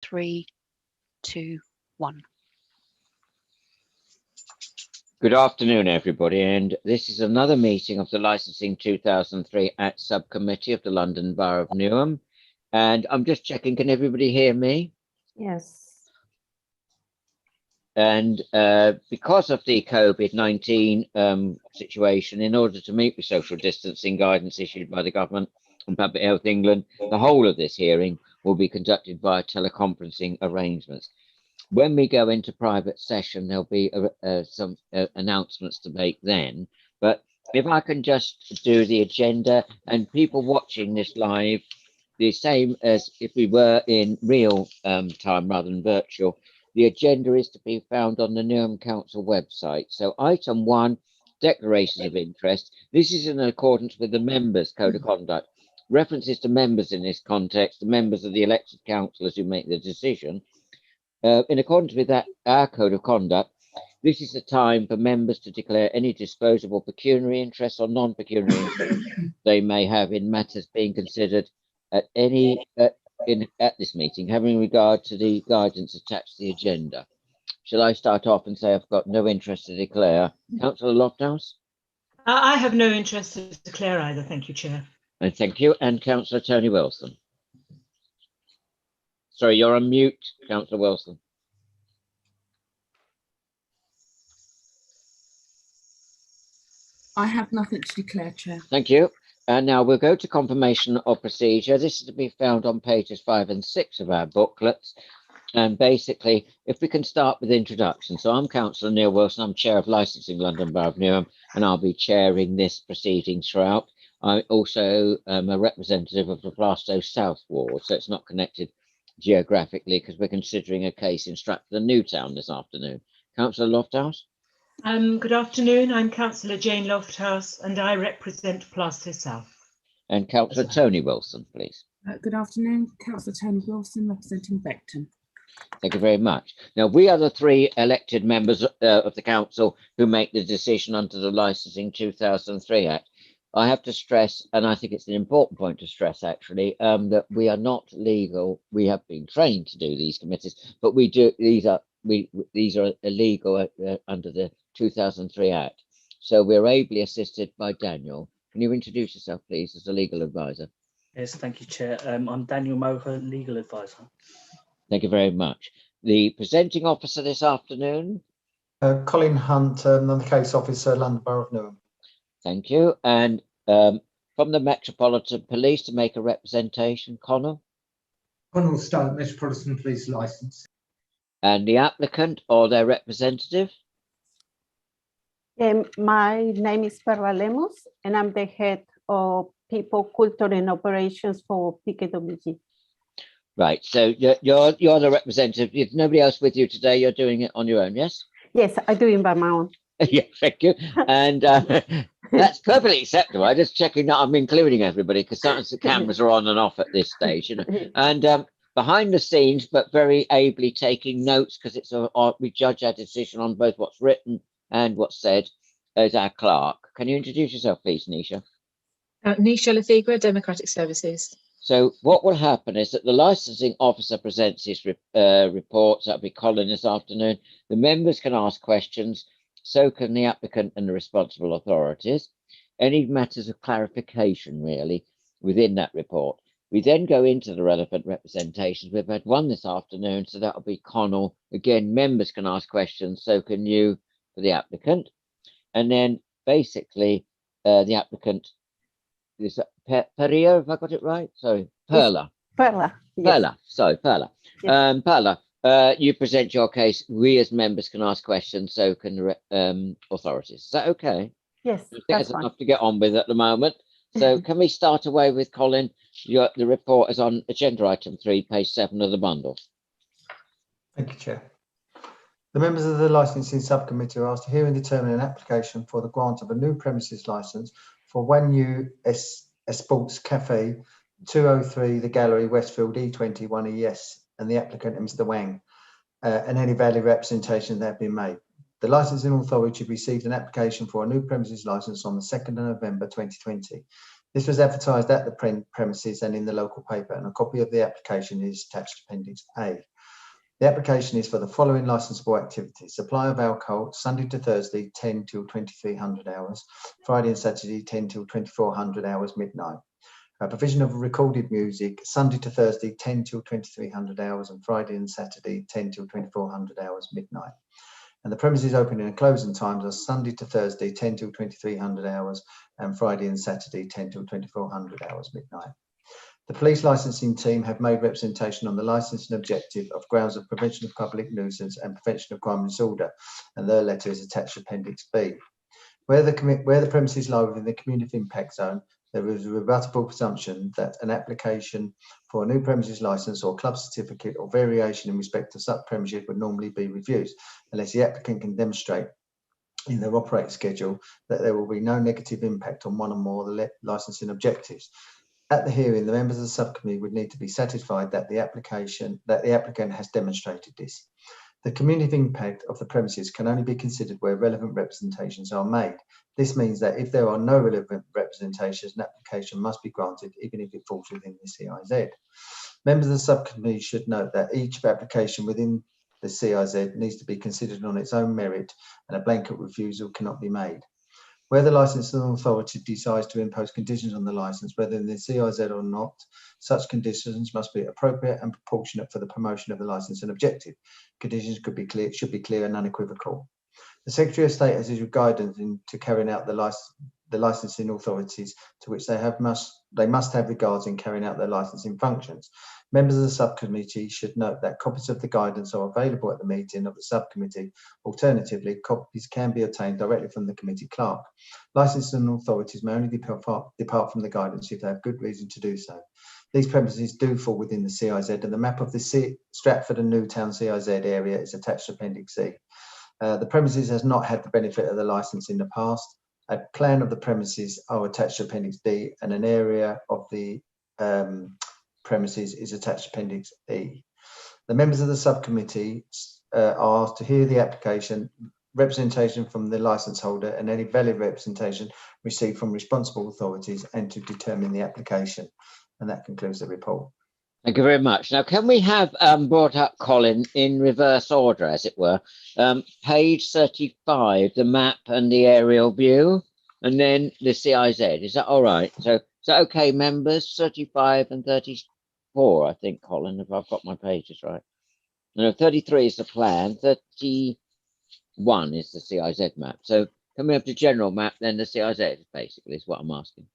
3, 2, 1. Good afternoon, everybody, and this is another meeting of the Licensing 2003 Act Subcommittee of the London Borough of Newham. And I'm just checking, can everybody hear me? Yes. And because of the COVID-19 situation, in order to meet with social distancing guidance issued by the government and Public Health England, the whole of this hearing will be conducted via teleconferencing arrangements. When we go into private session, there'll be some announcements to make then. But if I can just do the agenda, and people watching this live, the same as if we were in real time rather than virtual, the agenda is to be found on the Newham Council website. So item 1, declarations of interest. This is in accordance with the members' code of conduct. References to members in this context, the members of the elected councillors who make the decision. In accordance with that, our code of conduct, this is the time for members to declare any disposable pecuniary interests or non-pecuniary interests they may have in matters being considered at this meeting, having regard to the guidance attached to the agenda. Shall I start off and say I've got no interest to declare? Councillor Lofthouse? I have no interest to declare either, thank you, Chair. And thank you. And Councillor Tony Wilson? Sorry, you're on mute, Councillor Wilson. I have nothing to declare, Chair. Thank you. And now we'll go to confirmation of procedure. This is to be found on pages 5 and 6 of our booklets. And basically, if we can start with introduction. So I'm Councillor Neil Wilson. I'm Chair of Licensing London Borough of Newham, and I'll be chairing this proceedings throughout. I also am a representative of the Plaistow South Ward, so it's not connected geographically because we're considering a case in Stratford and Newtown this afternoon. Councillor Lofthouse? Good afternoon, I'm Councillor Jane Lofthouse and I represent Plaistow South. And Councillor Tony Wilson, please. Good afternoon, Councillor Tony Wilson, representing Beckton. Thank you very much. Now, we are the 3 elected members of the council who make the decision under the Licensing 2003 Act. I have to stress, and I think it's an important point to stress actually, that we are not legal. We have been trained to do these committees, but we do these are illegal under the 2003 Act. So we're ably assisted by Daniel. Can you introduce yourself, please, as a legal advisor? Yes, thank you, Chair. I'm Daniel Moher, legal advisor. Thank you very much. The presenting officer this afternoon? Colin Hunt, I'm the case officer, London Borough of Newham. Thank you. And from the Metropolitan Police to make a representation, Connor? Connell Stoke, Metropolitan Police Licence. And the applicant or their representative? My name is Perla Lemos, and I'm the head of People, Culture and Operations for PKWG. Right, so you're the representative. If nobody else with you today, you're doing it on your own, yes? Yes, I do it by my own. Yeah, thank you. And that's perfectly acceptable. I'm just checking that I'm including everybody because sometimes the cameras are on and off at this stage, you know. And behind the scenes, but very ably taking notes because it's we judge our decision on both what's written and what's said as our clerk. Can you introduce yourself, please, Nisha? Nisha Lafigura, Democratic Services. So what will happen is that the licensing officer presents his reports. That'll be Colin this afternoon. The members can ask questions. So can the applicant and the responsible authorities. Any matters of clarification, really, within that report. We then go into the relevant representations. We've had one this afternoon, so that'll be Connell. Again, members can ask questions, so can you for the applicant. And then basically the applicant is Peria, have I got it right? Sorry, Perla. Perla. Yes. Perla, sorry, Perla. Yes. Perla, you present your case. We as members can ask questions, so can the authorities. Is that okay? Yes, I think that's that's fine. enough to get on with at the moment. So can we start away with Colin? The report is on agenda item 3, page 7 of the bundle. Thank you, Chair. The members of the Licensing Subcommittee are asked to hear and determine an application for the grant of a new premises licence for One New Sports Cafe, 203 The Gallery, Westfield, E21 ES, and the applicant Mr. Wang, and any valid representation that have been made. The licensing authority received an application for a new premises licence on the 2nd of November 2020. This was advertised at the premises and in the local paper, and a copy of the application is attached to Appendix A. The application is for the following licensable activities: supply of alcohol Sunday to Thursday 10 till 2300 hours, Friday and Saturday 10 till 2400 hours midnight. Provision of recorded music Sunday to Thursday 10 till 2300 hours, and Friday and Saturday 10 till 2400 hours midnight. And the premises opening and closing times are Sunday to Thursday 10 till 2300 hours, and Friday and Saturday 10 till 2400 hours midnight. The police licensing team have made representation on the licensing objective of grounds of prevention of public nuisance and prevention of crime and disorder, and their letter is attached to Appendix B. Where the premises lie within the community impact zone, there is a rebuttable presumption that an application for a new premises licence or club certificate or variation in respect of such premises would normally be refused, unless the applicant can demonstrate in their operating schedule that there will be no negative impact on one or more of the licensing objectives. At the hearing, the members of the subcommittee would need to be satisfied that the applicant has demonstrated this. The community impact of the premises can only be considered where relevant representations are made. This means that if there are no relevant representations, an application must be granted, even if it falls within the CIZ. Members of the subcommittee should note that each application within the CIZ needs to be considered on its own merit, and a blanket refusal cannot be made. Where the licensing authority decides to impose conditions on the licence, whether in the CIZ or not, such conditions must be appropriate and proportionate for the promotion of the licence and objective. Conditions should be clear and unequivocal. The Secretary of State has issued guidance into carrying out the licensing authorities to which they must have regards in carrying out their licensing functions. Members of the subcommittee should note that copies of the guidance are available at the meeting of the subcommittee. Alternatively, copies can be obtained directly from the committee clerk. Licensing authorities may only depart from the guidance if they have good reason to do so. These premises do fall within the CIZ, and the map of the Stratford and Newtown CIZ area is attached to Appendix C. The premises has not had the benefit of the licence in the past. A plan of the premises are attached to Appendix D, and an area of the premises is attached to Appendix E. The members of the subcommittee are asked to hear the application, representation from the licence holder, and any valid representation received from responsible authorities, and to determine the application. And that concludes the report. Thank you very much. Now, can we have brought up, Colin, in reverse order, as it were, page 35, the map and the aerial view, and then the CIZ? Is that all right? So, is that okay, members? 35 and 34, I think, Colin, if I've got my pages right. No, 33 is the plan, 31 is the CIZ map. So, can we have the general map, then the CIZ, basically, is what I'm asking.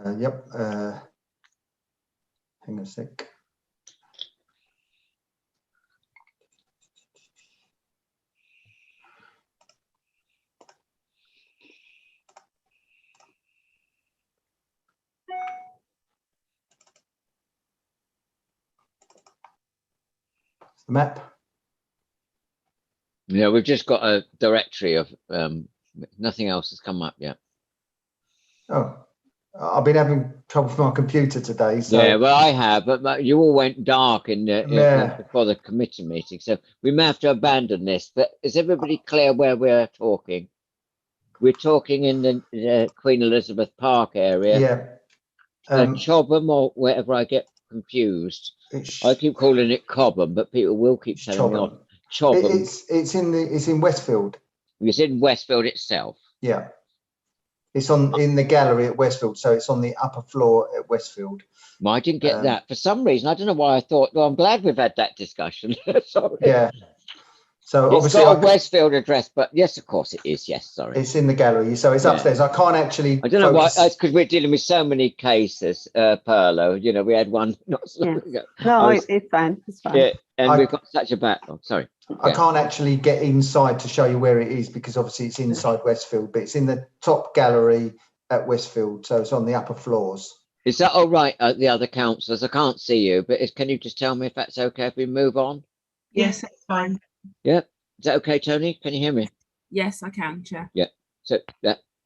Yep. Hang on a sec. The map. Yeah, we've just got a directory of nothing else has come up yet. Oh, I've been having trouble with my computer today. So yeah, well, I have, but you all went dark in before the committee meeting, so we may have to abandon this. But is everybody clear where we're talking? We're talking in the Queen Elizabeth Park area. Yeah. Chobham, or wherever I get confused. I keep calling it Cobham, but people will keep telling me Chobham. It's in Westfield. It's in Westfield itself. Yeah. It's in the gallery at Westfield, so it's on the upper floor at Westfield. Well, I didn't get that for some reason. I don't know why I thought. Well, I'm glad we've had that discussion. Sorry. Yeah. So it's obviously got a Westfield address, but yes, of course it is. Yes, sorry. It's in the gallery, so it's upstairs. I can't actually. I don't know why. It's because we're dealing with so many cases, Perlo. You know, we had one not so long ago. No, it's fine. It's fine. Yeah, and we've got such a backlog. Sorry. I can't actually get inside to show you where it is because obviously it's inside Westfield, but it's in the top gallery at Westfield, so it's on the upper floors. Is that all right, the other councillors? I can't see you, but can you just tell me if that's okay if we move on? Yes, that's fine. Yeah. Is that okay, Tony? Can you hear me? Yes, I can, Chair. Yeah.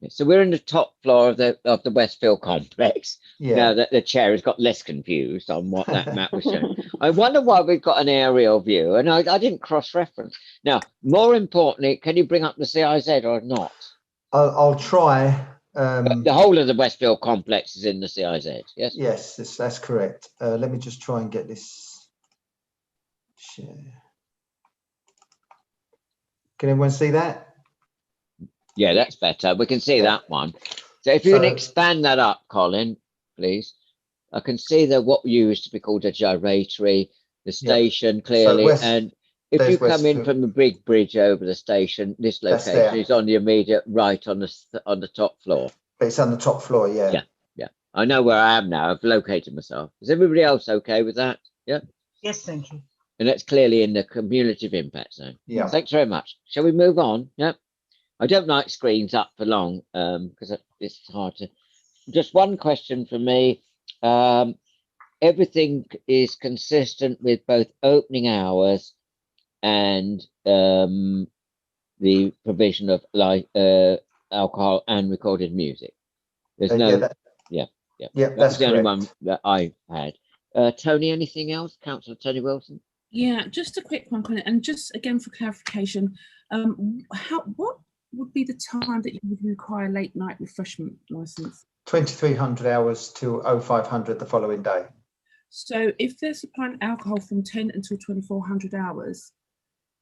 So we're in the top floor of the Westfield complex. Yeah. Now that the chair has got less confused on what that map was showing. I wonder why we've got an aerial view, and I didn't cross-reference. Now, more importantly, can you bring up the CIZ or not? I'll try. The whole of the Westfield complex is in the CIZ, yes? Yes, that's correct. Let me just try and get this share. Can everyone see that? Yeah, that's better. We can see that one. So if you can So- expand that up, Colin, please. I can see that what used to be called a gyratory, the station clearly, and if there's you come in Westfield. from the big bridge over the station, this That's location there. is on the immediate right on the top floor. But it's on the top floor, yeah. Yeah. I know where I am now. I've located myself. Is everybody else okay with that? Yeah. Yes, thank you. And that's clearly in the cumulative impact zone. Yeah. Thanks very much. Shall we move on? Yep. I don't like screens up for long because it's hard to. Just one question for me. Everything is consistent with both opening hours and the provision of alcohol and recorded music. There's no. Yeah, That that's was the only correct. one that I had. Tony, anything else? Councillor Tony Wilson? Yeah, just a quick one, Colin, and just again for clarification, what would be the time that you would require late night refreshment license? 2300 hours till 0500 the following day. So if they're supplying alcohol from 10 until 2400 hours,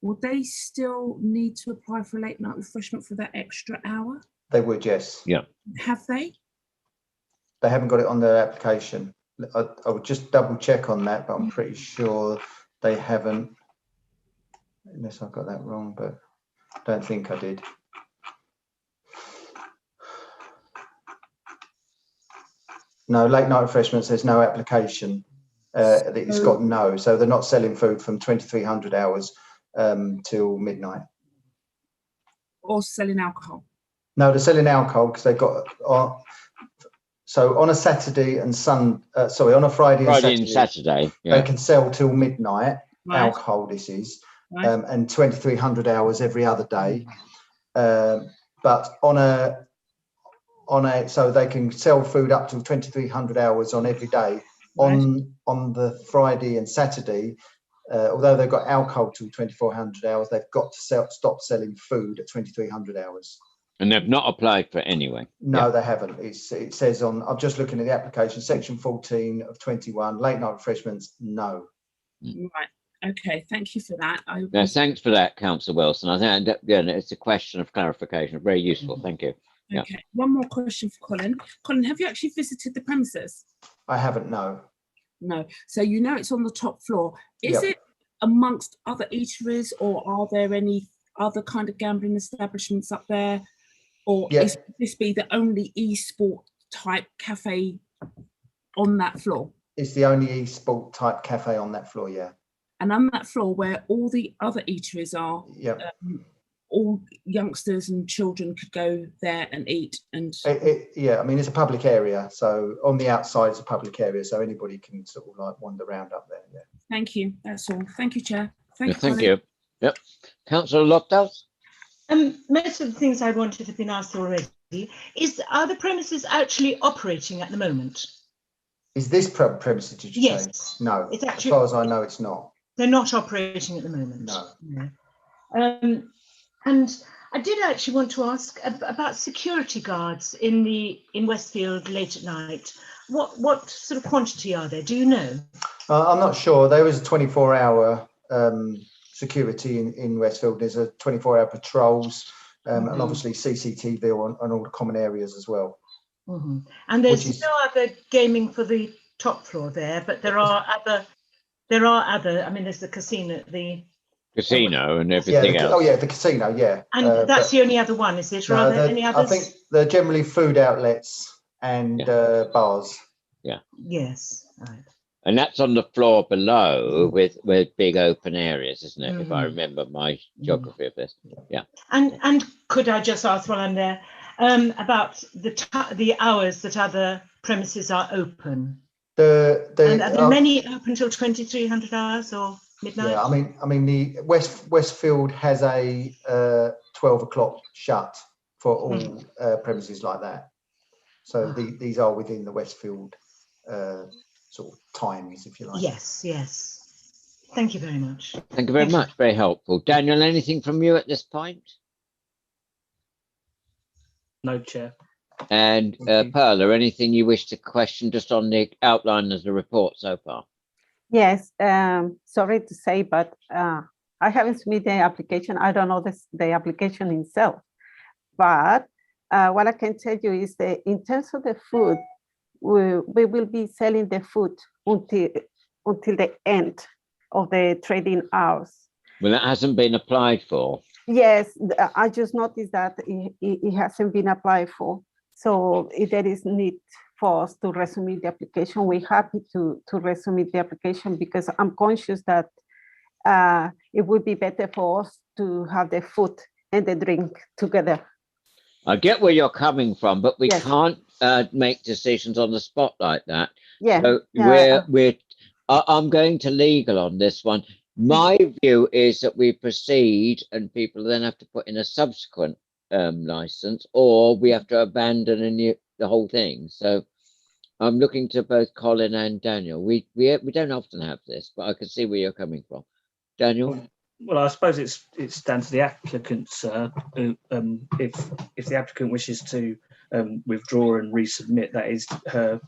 would they still need to apply for late night refreshment for that extra hour? They would, yes. Yeah. Have they? They haven't got it on their application. I would just double check on that, but I'm pretty sure they haven't, unless I got that wrong, but I don't think I did. No, late night refreshments, there's no application. It's got no, so they're not selling food from 2300 hours till midnight. Or selling alcohol? No, they're selling alcohol because they've got, so on a Saturday and on a Friday and Saturday, yeah. they can sell till midnight, Right. alcohol this is, Right. and 2300 hours every other day. But on a, so they can sell food up to 2300 hours on every day. Right. On the Friday and Saturday, although they've got alcohol till 2400 hours, they've got to stop selling food at 2300 hours. And they've not applied for it anyway. No, they haven't. It says on, I'm just looking at the application, section 14 of 21, late night refreshments, no. Right. Okay. Thank you for that. No, thanks for that, Councillor Wilson. I think it's a question of clarification. Very useful. Thank you. Yeah. Okay. One more question for Colin. Colin, have you actually visited the premises? I haven't, no. No. So you know it's on the top floor. Is Yep. it amongst other eateries, or are there any other kind of gambling establishments up there? Or Yeah. is this be the only e-sport type cafe on that floor? It's the only e-sport type cafe on that floor, yeah. And on that floor where all the other eateries are, Yep. all youngsters and children could go there and eat. And Yeah, I mean, it's a public area. So on the outside, it's a public area. So anybody can sort of like wander around up there, yeah. thank you. That's all. Thank you, Chair. Thank Colin. you. Yep. Councillor Lofthouse? Most of the things I wanted have been asked already. Are the premises actually operating at the moment? Is this premises, did you say? Yes. No, It's actually, as far as I know, it's not. they're not operating at the moment. No. And I did actually want to ask about security guards in Westfield late at night. What sort of quantity are there? Do you know? I'm not sure. There is a 24-hour security in Westfield. There's a 24-hour patrols and obviously CCTV on all the common areas as well. And there's no other gaming for the top floor there, but there are other. I mean, there's the casino, Casino and everything else. Oh yeah, the casino, yeah. And that's the only other one, is it? Or are there any others? I think they're generally food outlets and bars. Yeah. Yes. Right. And that's on the floor below with big open areas, isn't it? If I remember my geography of this. Yeah. And could I just ask while I'm there about the hours that other premises are open? And are there many open till 2300 hours or midnight? Yeah, I mean the Westfield has a 12 o'clock shut for all premises like that. So these are within the Westfield sort of times, if you like. Yes. Thank you very much. Thank you very much. Very helpful. Daniel, anything from you at this point? No, Chair. And Pearl, anything you wish to question just on the outline of the report so far? Yes, sorry to say, but I haven't submitted the application. I don't know the application itself. But what I can tell you is that in terms of the food, we will be selling the food until the end of the trading hours. Well, that hasn't been applied for. Yes, I just noticed that it hasn't been applied for. So if there is need for us to resubmit the application, we're happy to resubmit the application, because I'm conscious that it would be better for us to have the food and the drink together. I get where you're coming from, but we Yes. can't make decisions on the spot like that. Yeah. So I'm going to legal on this one. My view is that we proceed and people then have to put in a subsequent license, or we have to abandon the whole thing. So I'm looking to both Colin and Daniel. We don't often have this, but I can see where you're coming from. Daniel? Well, I suppose it's down to the applicant, sir. If the applicant wishes to withdraw and resubmit, that is her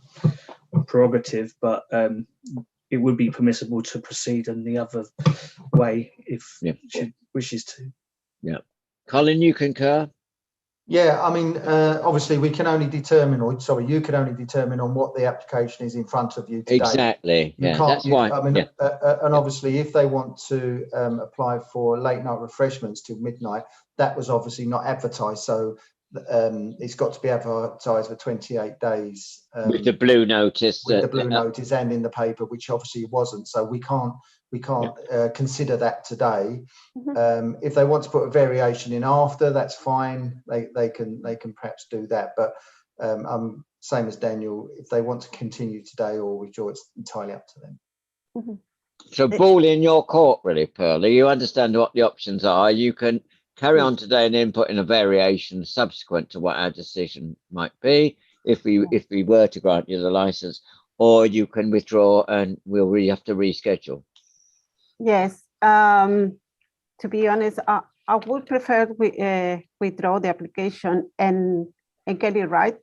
prerogative, but it would be permissible to proceed in the other way if she wishes to. Yeah. Colin, you concur? Yeah, I mean, obviously we can only determine, or sorry, you can only determine on what the application is in front of you today. Exactly. You Yeah, can't, that's why. I mean, and obviously if they want to apply for late night refreshments till midnight, that was obviously not advertised. So it's got to be advertised for 28 days. With the blue notice. With the blue notice and in the paper, which obviously wasn't. So we can't consider that today. If they want to put a variation in after, that's fine. They can perhaps do that. But I'm same as Daniel. If they want to continue today or withdraw, it's entirely up to them. So ball in your court, really, Pearl. You understand what the options are. You can carry on today and then put in a variation subsequent to what our decision might be if we were to grant you the license, or you can withdraw and we'll really have to reschedule. Yes. To be honest, I would prefer withdraw the application and get it right,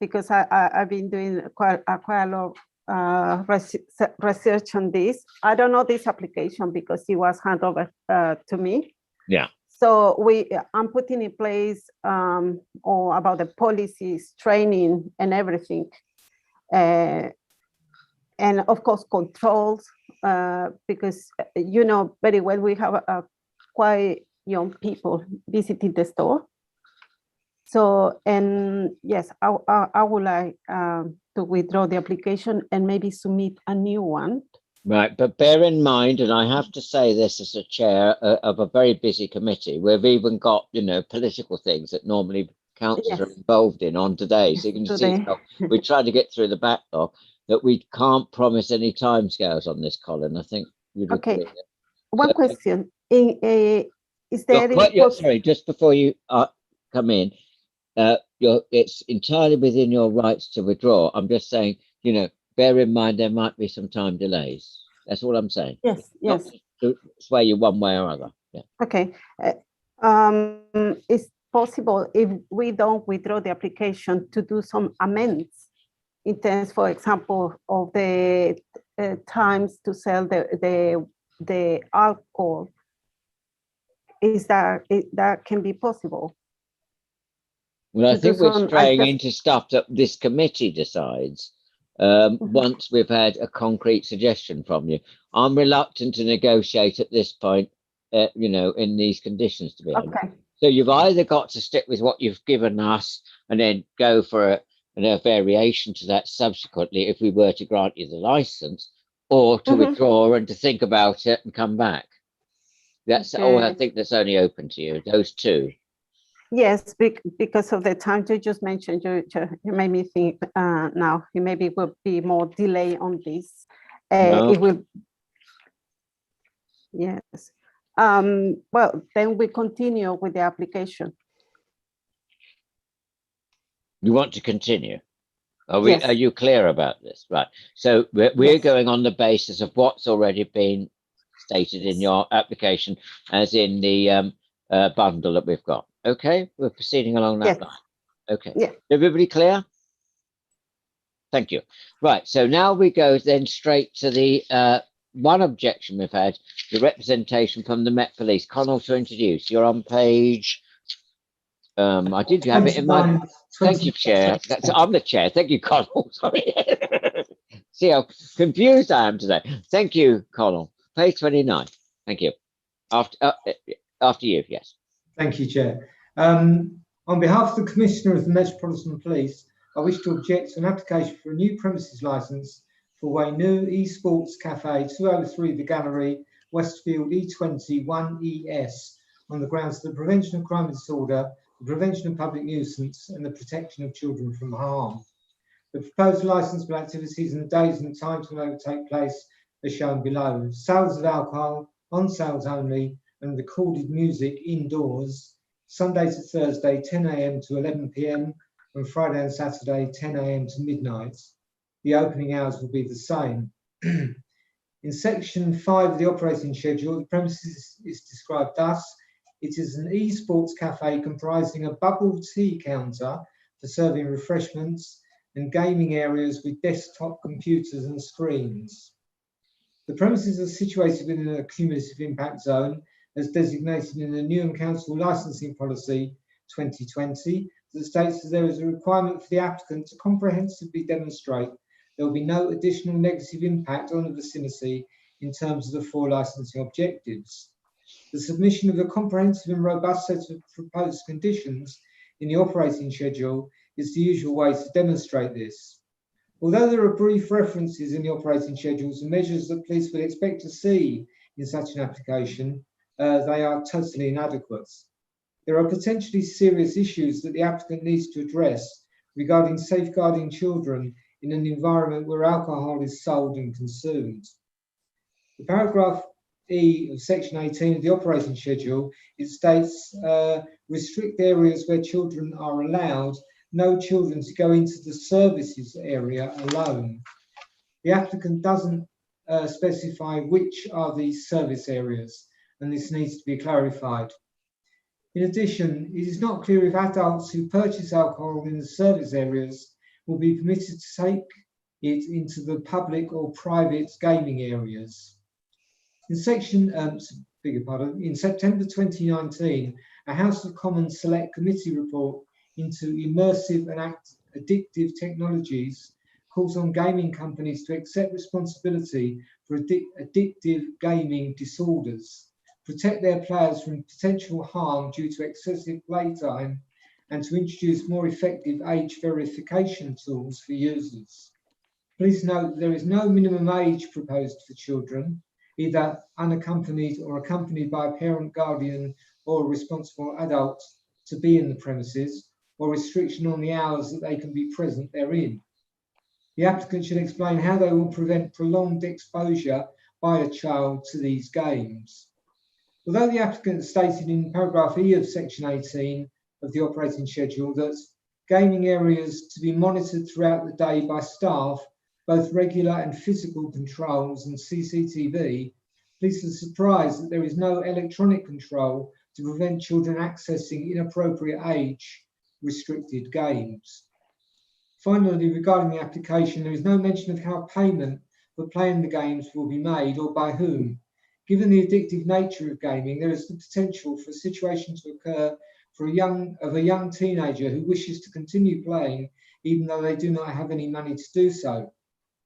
because I've been doing quite a lot of research on this. I don't know this application because it was handed over to me. Yeah. So I'm putting in place or about the policies, training, and everything, and of course controls, because you know very well we have quite young people visiting the store. So, and yes, I would like to withdraw the application and maybe submit a new one. Right, but bear in mind, and I have to say this as a chair of a very busy committee, we've even got, political things that normally councils are involved in on today. So you can see we try to get through the backlog, that we can't promise any timescales on this, Colin. I think you'd agree. One question. Is there sorry, just before you come in, it's entirely within your rights to withdraw. I'm just saying, bear in mind there might be some time delays. That's all I'm saying. Yes. Not to sway you one way or other. Yeah. Okay. It's possible if we don't withdraw the application to do some amendments in terms, for example, of the times to sell the alcohol. Is that can be possible? Well, I think we're straying into stuff that this committee decides once we've had a concrete suggestion from you. I'm reluctant to negotiate at this point, in these conditions, to be honest. So you've either got to stick with what you've given us and then go for a variation to that subsequently if we were to grant you the license, or to withdraw and to think about it and come back. That's all. I think that's only open to you, those two. Yes, because of the time you just mentioned, you made me think now maybe it will be more delay on this. It will. Yes. Well, then we continue with the application. You want to continue? Are you clear about this? Right. So we're going on the basis of what's already been stated in your application, as in the bundle that we've got. Okay, we're proceeding along that line. Okay. Yeah. Everybody clear? Thank you. Right. So now we go then straight to the one objection we've had, the representation from the Met Police. Connell, to introduce. You're on page. I did have it in my. Thank you, Chair. I'm the Chair. Thank you, Connell. Sorry. See how confused I am today. Thank you, Connell. Page 29. Thank you. After you, yes. Thank you, Chair. On behalf of the Commissioner of the Metropolitan Police, I wish to object to an application for a new premises licence for Waynu Esports Cafe 203 The Gallery, Westfield E20 1ES, on the grounds of the prevention of crime and disorder, the prevention of public nuisance, and the protection of children from harm. The proposed licensable activities and the days and times when they will take place are shown below. Sales of alcohol, on sales only, and recorded music indoors, Sunday to Thursday 10 AM to 11 PM, and Friday and Saturday 10 AM to midnight. The opening hours will be the same. In section 5 of the operating schedule, the premises is described thus: it is an esports cafe comprising a bubble tea counter for serving refreshments and gaming areas with desktop computers and screens. The premises are situated within a cumulative impact zone as designated in the Newham Council licensing policy 2020 that states that there is a requirement for the applicant to comprehensively demonstrate there will be no additional negative impact on the vicinity in terms of the 4 licensing objectives. The submission of a comprehensive and robust set of proposed conditions in the operating schedule is the usual way to demonstrate this. Although there are brief references in the operating schedules and measures that police would expect to see in such an application, they are totally inadequate. There are potentially serious issues that the applicant needs to address regarding safeguarding children in an environment where alcohol is sold and consumed. The paragraph E of section 18 of the operating schedule, it states, restrict areas where children are allowed, no children to go into the services area alone. The applicant doesn't specify which are these service areas, and this needs to be clarified. In addition, it is not clear if adults who purchase alcohol in the service areas will be permitted to take it into the public or private gaming areas. In in September 2019, a House of Commons Select Committee report into immersive and addictive technologies calls on gaming companies to accept responsibility for addictive gaming disorders, protect their players from potential harm due to excessive playtime, and to introduce more effective age verification tools for users. Please note that there is no minimum age proposed for children, either unaccompanied or accompanied by a parent, guardian, or a responsible adult to be in the premises, or restriction on the hours that they can be present therein. The applicant should explain how they will prevent prolonged exposure by a child to these games. Although the applicant stated in paragraph E of section 18 of the operating schedule that gaming areas to be monitored throughout the day by staff, both regular and physical controls and CCTV, police are surprised that there is no electronic control to prevent children accessing inappropriate age-restricted games. Finally, regarding the application, there is no mention of how payment for playing the games will be made or by whom. Given the addictive nature of gaming, there is the potential for a situation to occur for a young teenager who wishes to continue playing even though they do not have any money to do so.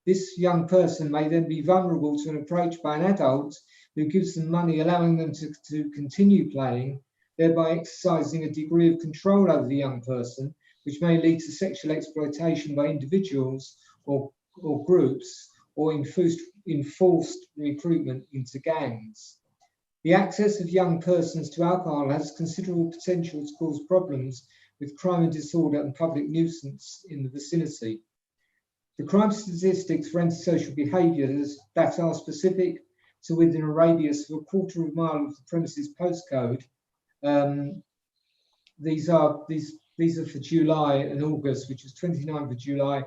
This young person may then be vulnerable to an approach by an adult who gives them money, allowing them to continue playing, thereby exercising a degree of control over the young person, which may lead to sexual exploitation by individuals or groups, or enforced recruitment into gangs. The access of young persons to alcohol has considerable potential to cause problems with crime and disorder and public nuisance in the vicinity. The crime statistics for antisocial behaviours that are specific to within a radius of a quarter of a mile of the premises postcode, these are for July and August, which is 29th of July,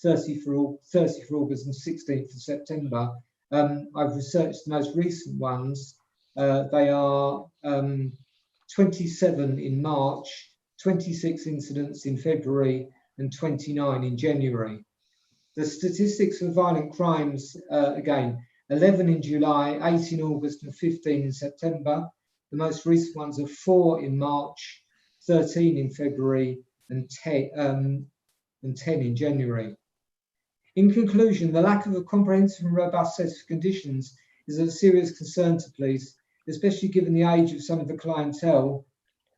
30 for August and 16th of September. I've researched the most recent ones. They are 27 in March, 26 incidents in February and 29 in January. The statistics for violent crimes, again, 11 in July, 8 in August and 15 in September. The most recent ones are 4 in March, 13 in February and 10 in January. In conclusion, the lack of a comprehensive and robust set of conditions is of serious concern to police, especially given the age of some of the clientele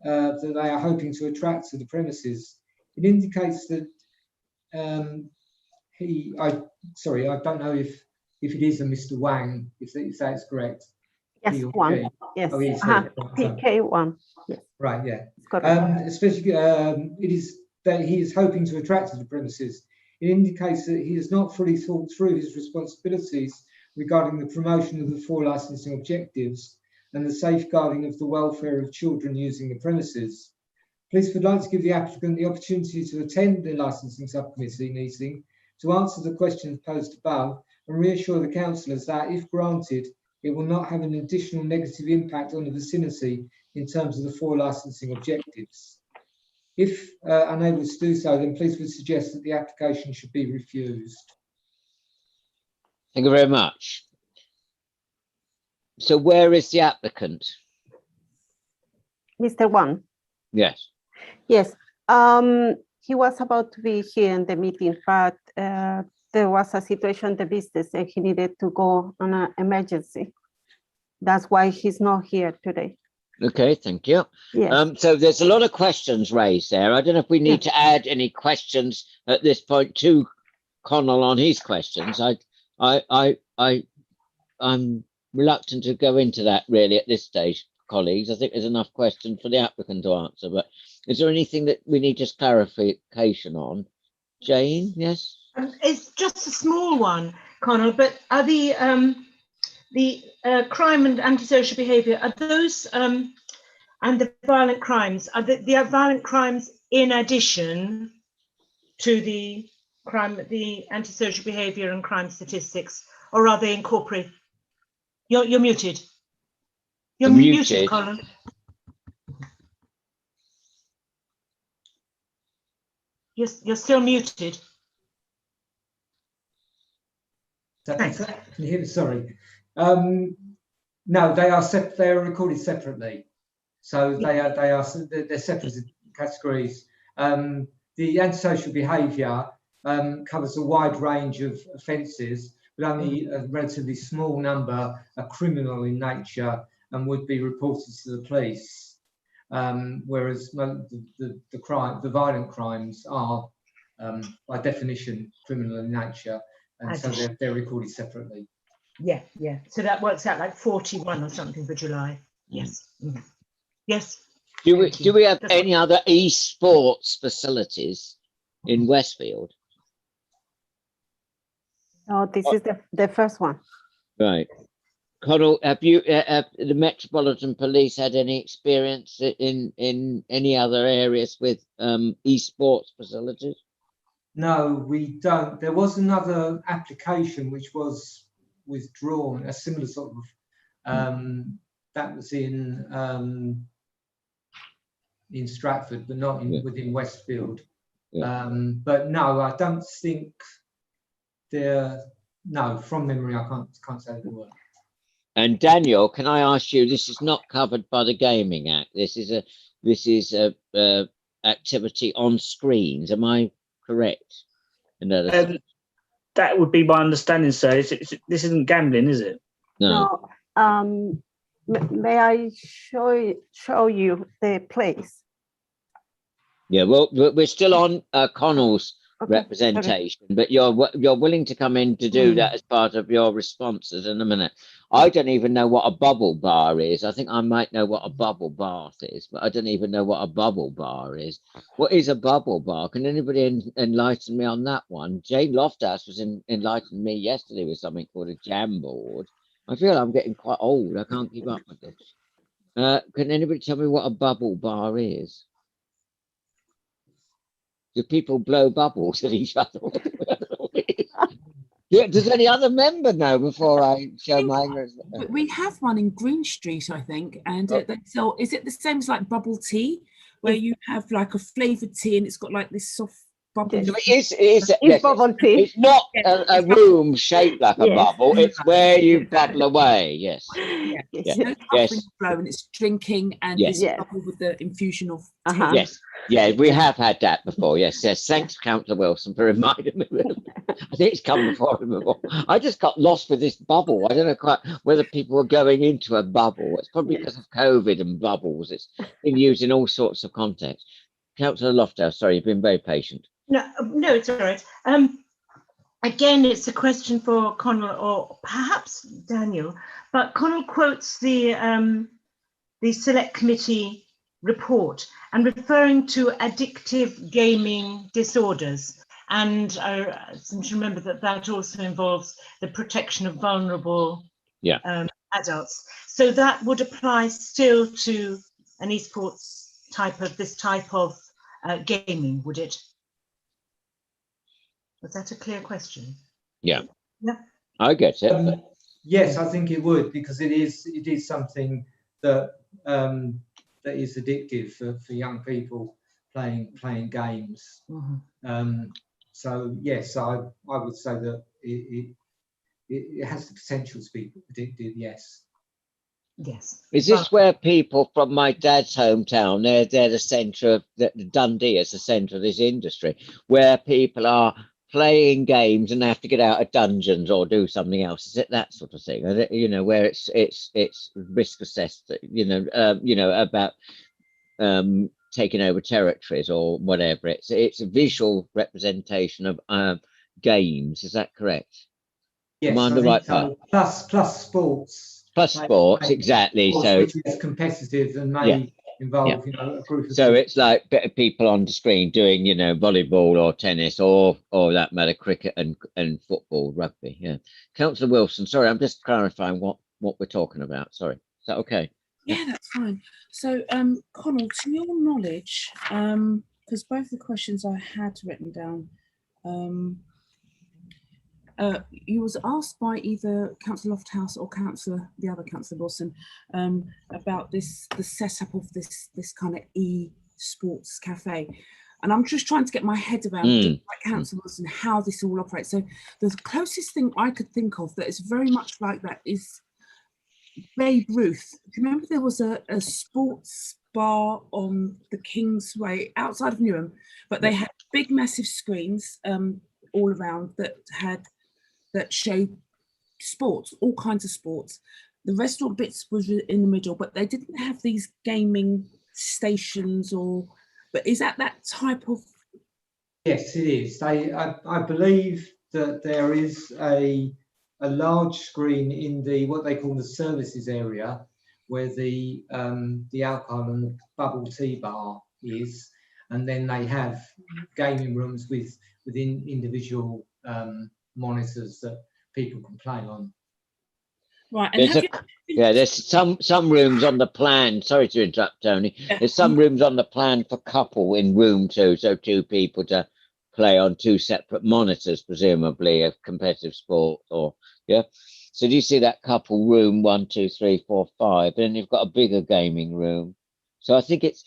that they are hoping to attract to the premises. It indicates that I don't know if it is a Mr. Wang, if that's correct. Yes, one. Yes. Oh, he's PK1. Yes. Right, yeah. Correct. Especially, it is that he is hoping to attract to the premises. It indicates that he has not fully thought through his responsibilities regarding the promotion of the 4 licensing objectives and the safeguarding of the welfare of children using the premises. Police would like to give the applicant the opportunity to attend the licensing subcommittee meeting to answer the questions posed above and reassure the councillors that, if granted, it will not have an additional negative impact on the vicinity in terms of the 4 licensing objectives. If unable to do so, then police would suggest that the application should be refused. Thank you very much. So where is the applicant? Mr. Wang. Yes. Yes. He was about to be here in the meeting, but there was a situation in the business and he needed to go on an emergency. That's why he's not here today. Okay, thank you. Yes. So there's a lot of questions raised there. I don't know if we need to add any questions at this point to Connell on his questions. I'm reluctant to go into that really at this stage, colleagues. I think there's enough questions for the applicant to answer, but is there anything that we need just clarification on? Jane, yes? It's just a small one, Connell, but are the crime and antisocial behaviour, are those and the violent crimes, are the violent crimes in addition to the crime, the antisocial behaviour and crime statistics, or are they incorporated? You're muted. You're muted, Colin. You're still muted. Can you hear me? Sorry. No, they are recorded separately, so they're separate categories. The antisocial behaviour covers a wide range of offences, but only a relatively small number are criminal in nature and would be reported to the police. Whereas the violent crimes are, by definition, criminal in nature, and so they're recorded separately. Yeah. So that works out like 41 or something for July. Yes. Mm-hmm. Yes. Do we have any other esports facilities in Westfield? Oh, this is the first one. Right. Connell, have the Metropolitan Police had any experience in any other areas with esports facilities? No, we don't. There was another application which was withdrawn, a similar sort of that was in Stratford, but not within Westfield. Yeah. But no, I don't think from memory, I can't say the word. And Daniel, can I ask you? This is not covered by the Gaming Act. This is a activity on screens. Am I correct? That would be my understanding, sir. This isn't gambling, is it? No. May I show you the place? Yeah. Well, we're still on Connell's representation, but you're willing to come in to do that as part of your responses in a minute. I don't even know what a bubble bar is. I think I might know what a bubble bath is, but I don't even know what a bubble bar is. What is a bubble bar? Can anybody enlighten me on that one? Jane Loftus was enlightening me yesterday with something called a jam board. I feel I'm getting quite old. I can't keep up with this. Can anybody tell me what a bubble bar is? Do people blow bubbles at each other? Yeah, does any other member know before I show my ignorance? We have one in Green Street, I think, and they sell. Is it the same as like bubble tea, where you have like a flavoured tea and it's got like this soft bubble. So it's It's bubble tea. it's not Yes, a room shaped like a Yes. bubble. It's where you bubble away. Yes. Yeah. Yeah. No Yes. puffing flow, and it's drinking and Yes. it's Yes. coupled with the infusion of tea. Uh-huh. Yes. Yeah, we have had that before. Yes. Yes. Thanks, Councillor Wilson, for reminding me. I think it's come before. I just got lost with this bubble. I don't know quite whether people were going into a bubble. It's probably because of COVID and bubbles. It's been used in all sorts of contexts. Councillor Loftus, sorry, you've been very patient. No, it's all right. Again, it's a question for Connell or perhaps Daniel, but Connell quotes the Select Committee report and referring to addictive gaming disorders. And I seem to remember that that also involves the protection of vulnerable adults. So that would apply still to an esports type of gaming, would it? Was that a clear question? Yeah. Yeah. I get it. Yes, I think it would, because it is something that that is addictive for young people playing games. Mm-hmm. So yes, I would say that it has the potential to be addictive. Yes. Yes. Is this where people from my dad's hometown, they're the centre of Dundee is the centre of this industry, where people are playing games and they have to get out of dungeons or do something else? Is it that sort of thing? You know, where it's risk assessed, about taking over territories or whatever. It's a visual representation of games. Is that correct? Yes, I think right so. Plus sports. Plus sports, exactly. So which is competitive and may involve, a group of. So it's like better people on the screen doing, volleyball or tennis or that matter, cricket and football, rugby. Yeah. Councillor Wilson, sorry, I'm just clarifying what we're talking about. Sorry. Is that okay? Yeah, that's fine. So, Connell, to your knowledge, because both the questions I had written down, you was asked by either Councillor Lofthouse or the other Councillor Wilson, about the setup of this kind of e-sports cafe, and I'm just trying to get my head around like Councillor Wilson how this all operates. So the closest thing I could think of that is very much like that is Babe Ruth. Do you remember there was a sports bar on the Kingsway outside of Newham, but they had big massive screens all around that showed sports, all kinds of sports. The restaurant bits was in the middle, but they didn't have these gaming stations but is that type of? Yes, it is. I believe that there is a large screen in what they call the services area, where the alcohol and bubble tea bar is, and then they have gaming rooms within individual monitors that people can play on. Right, and there's some rooms on the plan. Sorry to interrupt, Tony. Yeah. There's some rooms on the plan for couple in room 2, so 2 people to play on 2 separate monitors, presumably of competitive sport, or So do you see that couple room 1, 2, 3, 4, 5, and then you've got a bigger gaming room. So I think it's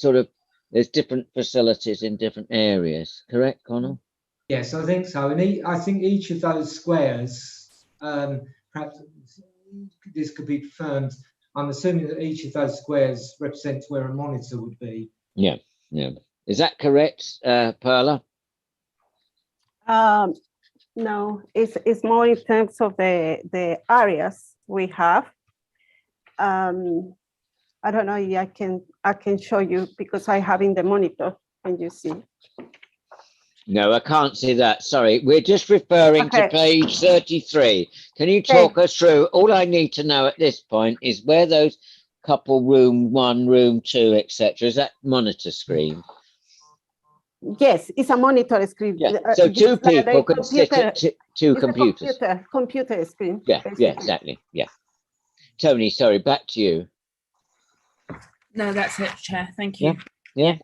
sort of there's different facilities in different areas. Correct, Connell? Yes, I think so. And I think each of those squares, perhaps this could be confirmed. I'm assuming that each of those squares represents where a monitor would be. Yeah. Is that correct, Perla? No, it's more in terms of the areas we have. I don't know if I can show you because I have in the monitor. Can you see? No, I can't see that. Sorry, we're just referring to page 33. Can you talk us through? All I need to know at this point is where those couple room 1, room 2, etc. Is that monitor screen? Yes, it's a monitor screen. Yeah. So 2 people could sit at 2 computers. Computer screen. Yeah, exactly. Yeah. Tony, sorry, back to you. No, that's it, Chair. Thank you. Yeah.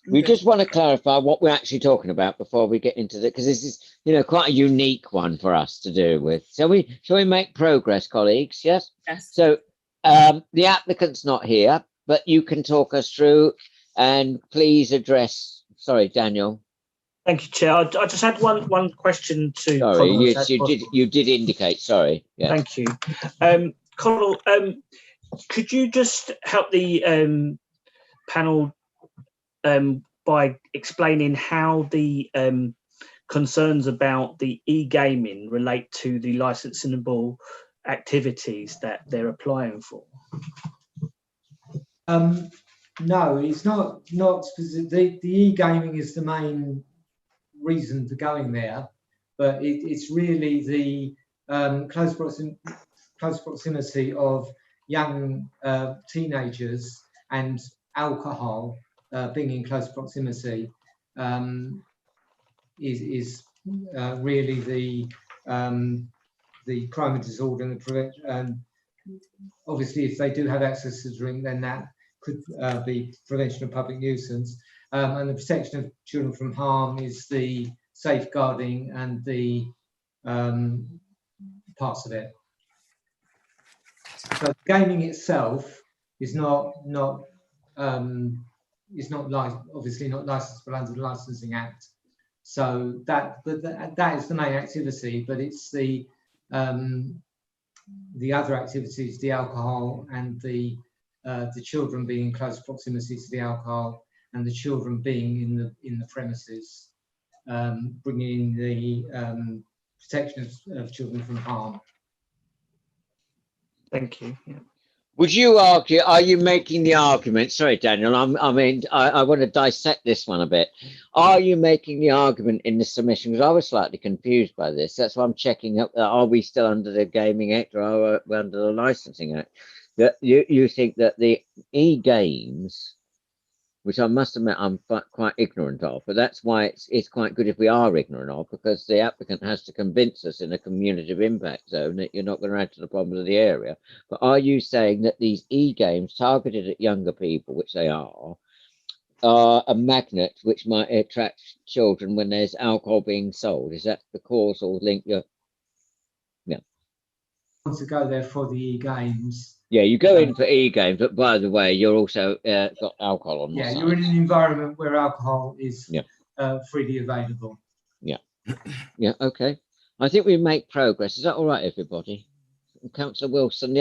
We Good. just want to clarify what we're actually talking about before we get into it, because this is, quite a unique one for us to do with. Shall we make progress, colleagues? Yes. Yes. So the applicant's not here, but you can talk us through And please address, sorry, Daniel. Thank you, Chair. I just had one question to Sorry, Connell, yes, you did indicate, sorry. Yeah. Thank you. Connell, could you just help the panel by explaining how the concerns about the e-gaming relate to the licensable activities that they're applying for? No, it's not specific. The e-gaming is the main reason for going there, but it's really the close proximity of young teenagers and alcohol being in close proximity is really the crime and disorder and the prevention. Obviously, if they do have access to drink, then that could be prevention of public nuisance. And the protection of children from harm is the safeguarding and the parts of it. So gaming itself is obviously not licensable under the Licensing Act. So that is the main activity, but it's the other activities, the alcohol and the children being in close proximity to the alcohol and the children being in the premises, bringing the protection of children from harm. Thank you. Yeah. Would you argue, are you making the argument, sorry, Daniel, I want to dissect this one a bit. Are you making the argument in the submission, because I was slightly confused by this, that's why I'm checking up, are we still under the Gaming Act or are we under the Licensing Act? That you think that the e-games, which I must admit I'm quite ignorant of, but that's why it's quite good if we are ignorant of, because the applicant has to convince us in a community of impact zone that you're not going to add to the problems of the area. But are you saying that these e-games targeted at younger people, which they are a magnet which might attract children when there's alcohol being sold? Is that the causal link? Yeah. Want to go there for the e-games. Yeah, you go in for e-games, but by the way, you're also got alcohol on the side. Yeah, you're in an environment where alcohol is freely available. Yeah. Yeah, okay. I think we make progress. Is that all right, everybody? Councillor Wilson,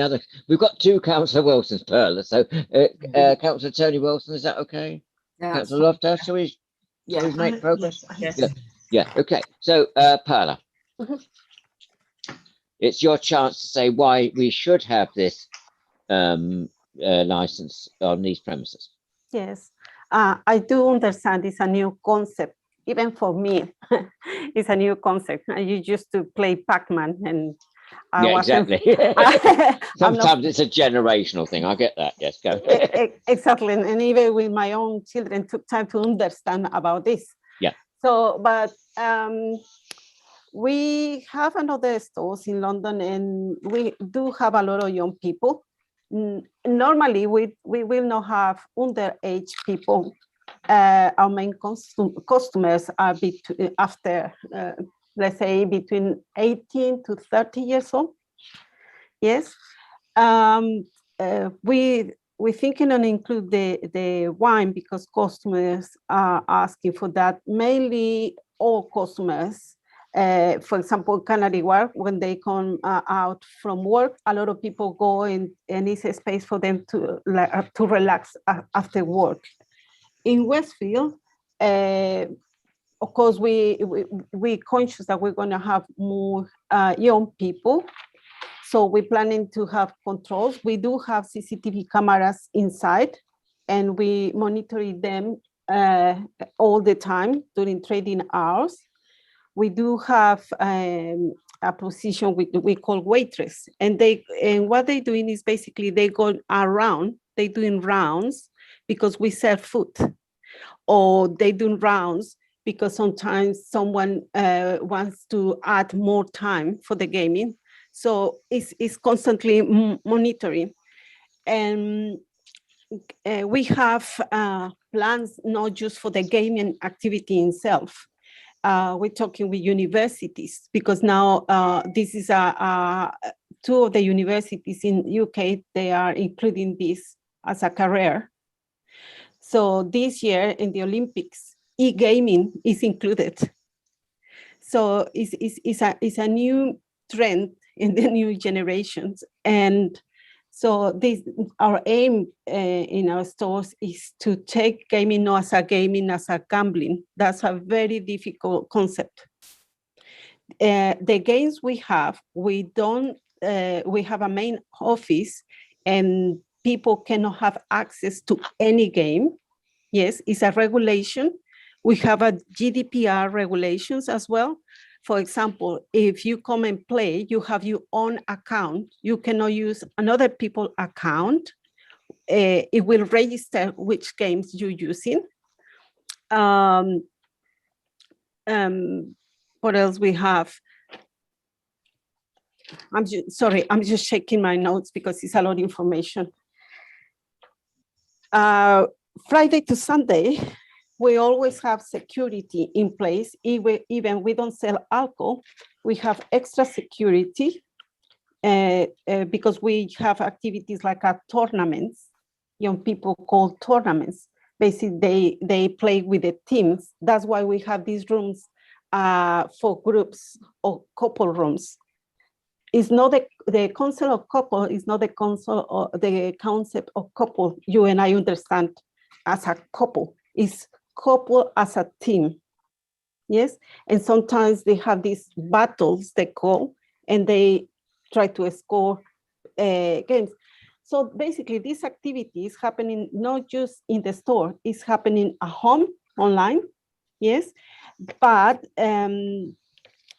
we've got two Councillor Wilsons, Perla. So Councillor Tony Wilson, is that okay? Yeah, Councillor Loftus, shall we make progress? Yes. Yeah, okay. So Perla, it's your chance to say why we should have this license on these premises. Yes, I do understand it's a new concept. Even for me, it's a new concept. I used to play Pac-Man and exactly. Sometimes it's a generational thing. I get that. Yes, go. Exactly. And even with my own children, took time to understand about this. Yeah. So, but we have another stores in London, and we do have a lot of young people. Normally, we will not have underage people. Our main customers are after, let's say, between 18 to 30 years old. Yes. We're thinking on include the wine because customers are asking for that. Mainly all customers. For example, Canary Wharf, when they come out from work, a lot of people go in and it's a space for them to relax after work. In Westfield, of course, we're conscious that we're going to have more young people. So we're planning to have controls. We do have CCTV cameras inside, and we monitor them all the time during trading hours. We do have a position we call waitress, and what they're doing is basically they go around, they're doing rounds because we serve food, or they do rounds because sometimes someone wants to add more time for the gaming. So it's constantly monitoring. And we have plans not just for the gaming activity itself. We're talking with universities because now this is two of the universities in UK, they are including this as a career. So this year in the Olympics, e-gaming is included. So it's a new trend in the new generations. And so our aim in our stores is to take gaming not as a gaming, as a gambling. That's a very difficult concept. The games we have a main office, and people cannot have access to any game. Yes, it's a regulation. We have a GDPR regulations as well. For example, if you come and play, you have your own account. You cannot use another people's account. It will register which games you're using. What else we have? I'm just checking my notes because it's a lot of information. Friday to Sunday, we always have security in place. Even we don't sell alcohol, we have extra security because we have activities like tournaments. Young people call tournaments. Basically, they play with the teams. That's why we have these rooms for groups or couple rooms. It's not the concept of couple is not the concept of couple you and I understand as a couple. It's couple as a team. Yes, and sometimes they have these battles they call, and they try to score games. So basically, this activity is happening not just in the store; it's happening at home, online. Yes, but in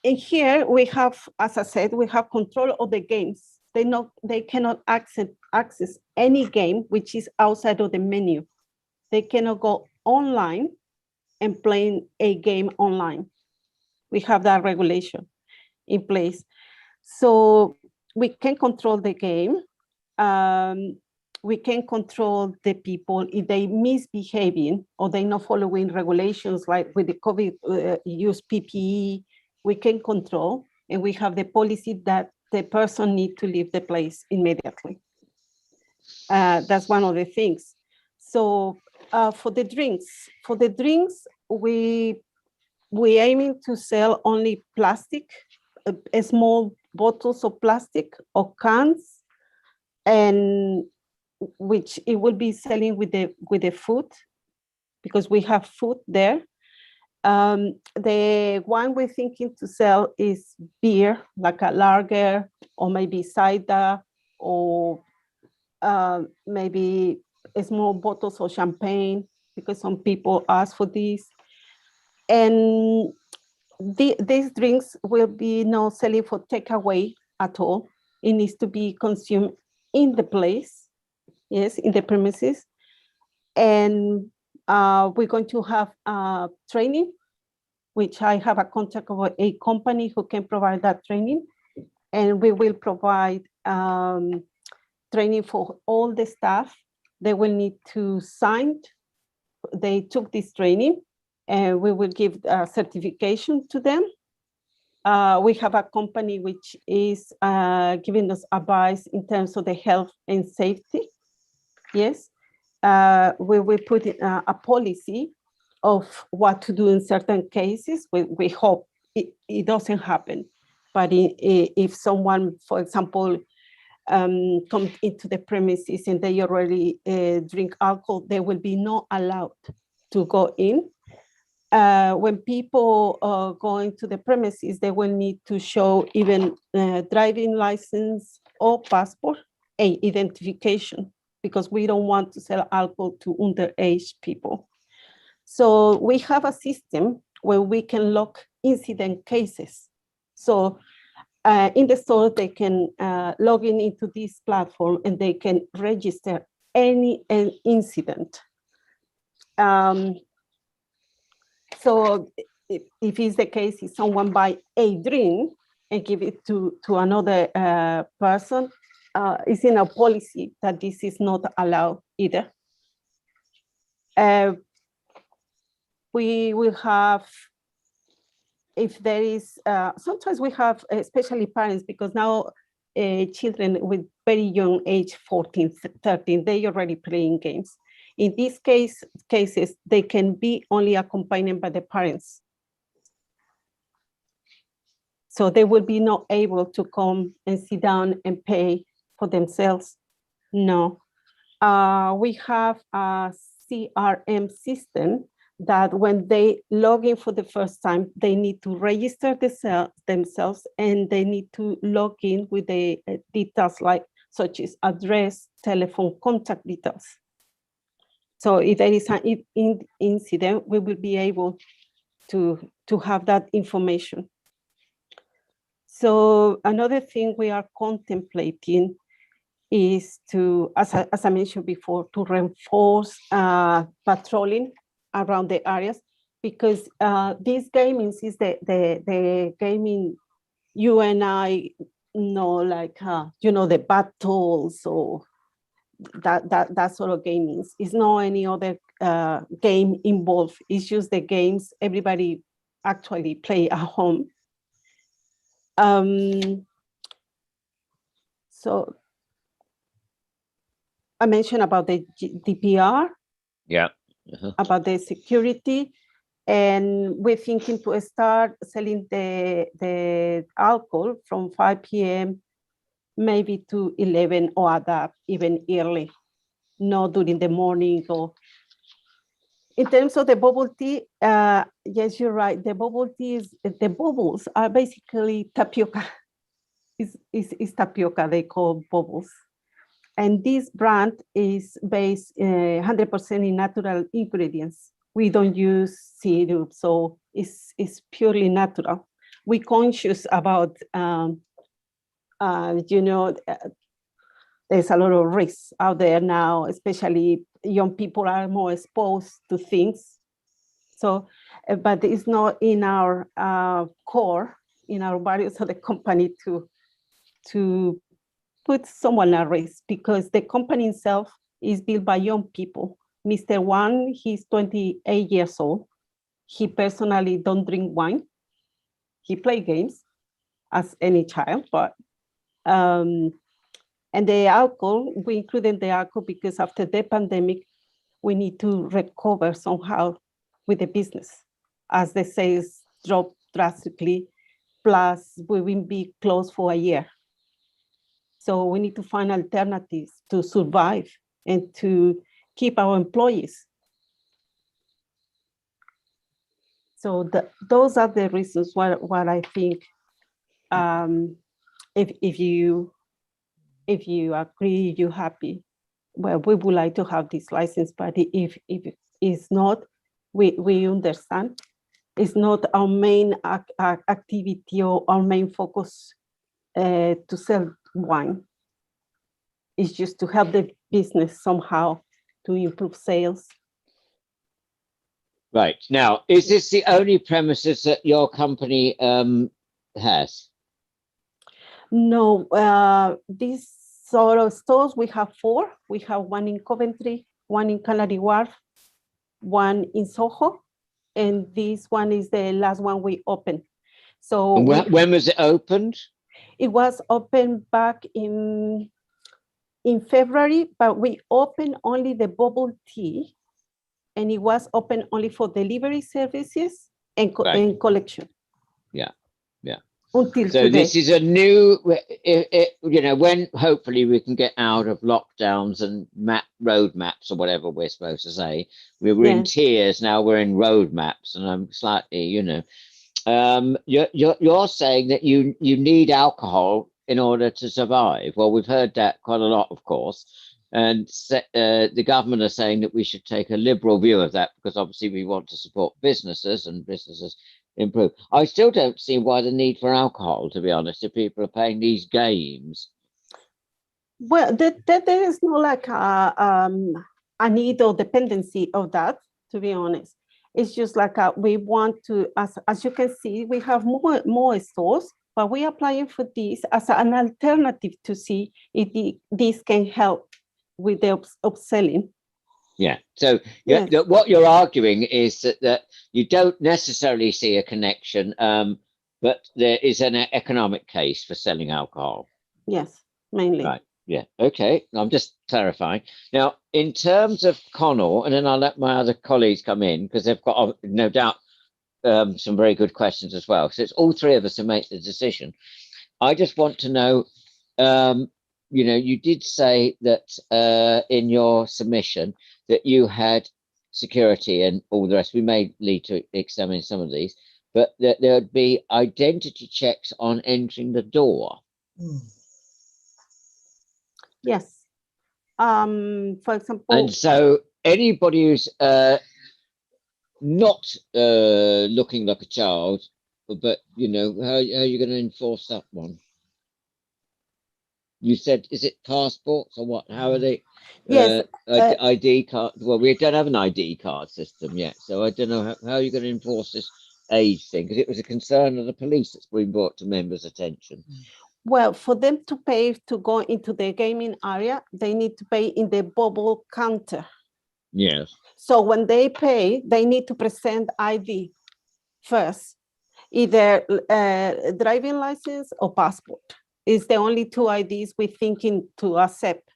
here we have, as I said, we have control of the games. They cannot access any game which is outside of the menu. They cannot go online and playing a game online. We have that regulation in place. So we can control the game. We can control the people if they misbehaving or they not following regulations, like with the COVID use PPE, we can control, and we have the policy that the person need to leave the place immediately. That's one of the things. So for the drinks, we aiming to sell only plastic, small bottles of plastic or cans, and which it will be selling with the food, because we have food there. The one we're thinking to sell is beer, like a lager, or maybe cider, or maybe small bottles of champagne, because some people ask for this. And these drinks will be not selling for takeaway at all. It needs to be consumed in the place, yes, in the premises. And we're going to have training, which I have a contact of a company who can provide that training. And we will provide training for all the staff. They will need to sign. They took this training, and we will give a certification to them. We have a company which is giving us advice in terms of the health and safety. Yes, we will put in a policy of what to do in certain cases. We hope it doesn't happen. But if someone, for example, comes into the premises and they already drink alcohol, they will be not allowed to go in. When people go into the premises, they will need to show even driving license or passport and identification, because we don't want to sell alcohol to underage people. So we have a system where we can log incident cases. So in the store, they can log into this platform and they can register any incident. So if it's the case, if someone buy a drink and give it to another person, it's in a policy that this is not allowed either. We will have, if there is, sometimes we have, especially parents, because now children with very young age, 14, 13, they already playing games. In these cases, they can be only accompanied by the parents. So they will be not able to come and sit down and pay for themselves. No. We have a CRM system that when they log in for the first time, they need to register themselves, and they need to log in with the details such as address, telephone, contact details. So if there is an incident, we will be able to have that information. So another thing we are contemplating is to, as I mentioned before, to reinforce patrolling around the areas, because this gaming is the gaming you and I know, like the battles or that sort of gaming. It's not any other game involved. It's just the games everybody actually play at home. So I mentioned about the DPR. Yeah. About the security, and we're thinking to start selling the alcohol from 5 p.m. maybe to 11 or that even early, not during the morning. Or in terms of the bubble tea, yes, you're right. The bubble tea the bubbles are basically tapioca. It's tapioca they call bubbles. And this brand is based 100% in natural ingredients. We don't use syrup, so it's purely natural. We're conscious about, there's a lot of risks out there now, especially young people are more exposed to things. So, but it's not in our core, in our values of the company to put someone at risk, because the company itself is built by young people. Mr. Wang, he's 28 years old. He personally don't drink wine. He play games as any child, but and the alcohol, we included the alcohol because after the pandemic, we need to recover somehow with the business as the sales drop drastically, plus we will be closed for a year. So we need to find alternatives to survive and to keep our employees. So those are the reasons why I think if you agree, you're happy, well, we would like to have this license, but if it's not, we understand. It's not our main activity or our main focus to sell wine. It's just to help the business somehow to improve sales. Right. Now, is this the only premises that your company has? No, these sort of stores, we have 4. We have one in Coventry, one in Canary Wharf, one in Soho, and this one is the last one we opened. So and when was it opened? It was opened back in February, but we opened only the bubble tea, and it was open only for delivery services and collection. Yeah, yeah. Until so today. This is a new, when hopefully we can get out of lockdowns and road maps or whatever we're supposed to say. We were in tiers, now we're in road maps, and I'm slightly, you're saying that you need alcohol in order to survive. Well, we've heard that quite a lot, of course, and the government are saying that we should take a liberal view of that, because obviously we want to support businesses and businesses improve. I still don't see why the need for alcohol, to be honest, if people are playing these games. Well, there is no like a need or dependency of that, to be honest. It's just like we want to, as you can see, we have more stores, but we are applying for this as an alternative to see if this can help with the upselling. Yeah. So what you're arguing is that you don't necessarily see a connection, but there is an economic case for selling alcohol. Yes, mainly. Right. Yeah, okay. I'm just clarifying. Now, in terms of Connell, and then I'll let my other colleagues come in because they've got no doubt some very good questions as well. So it's all three of us who make the decision. I just want to know, you know, you did say that in your submission that you had security and all the rest. We may need to examine some of these, but that there would be identity checks on entering the door. Yes. For example. And so anybody who's not looking like a child, but you know, how are you going to enforce that one? You said, is it passports or what? How are they? Yes. ID card. Well, we don't have an ID card system yet, so I don't know how you're going to enforce this age thing, because it was a concern of the police that's been brought to members' attention. Well, for them to pay to go into the gaming area, they need to pay in the bubble counter. Yes. So when they pay, they need to present ID first, either driving license or passport. It's the only two IDs we're thinking to accept.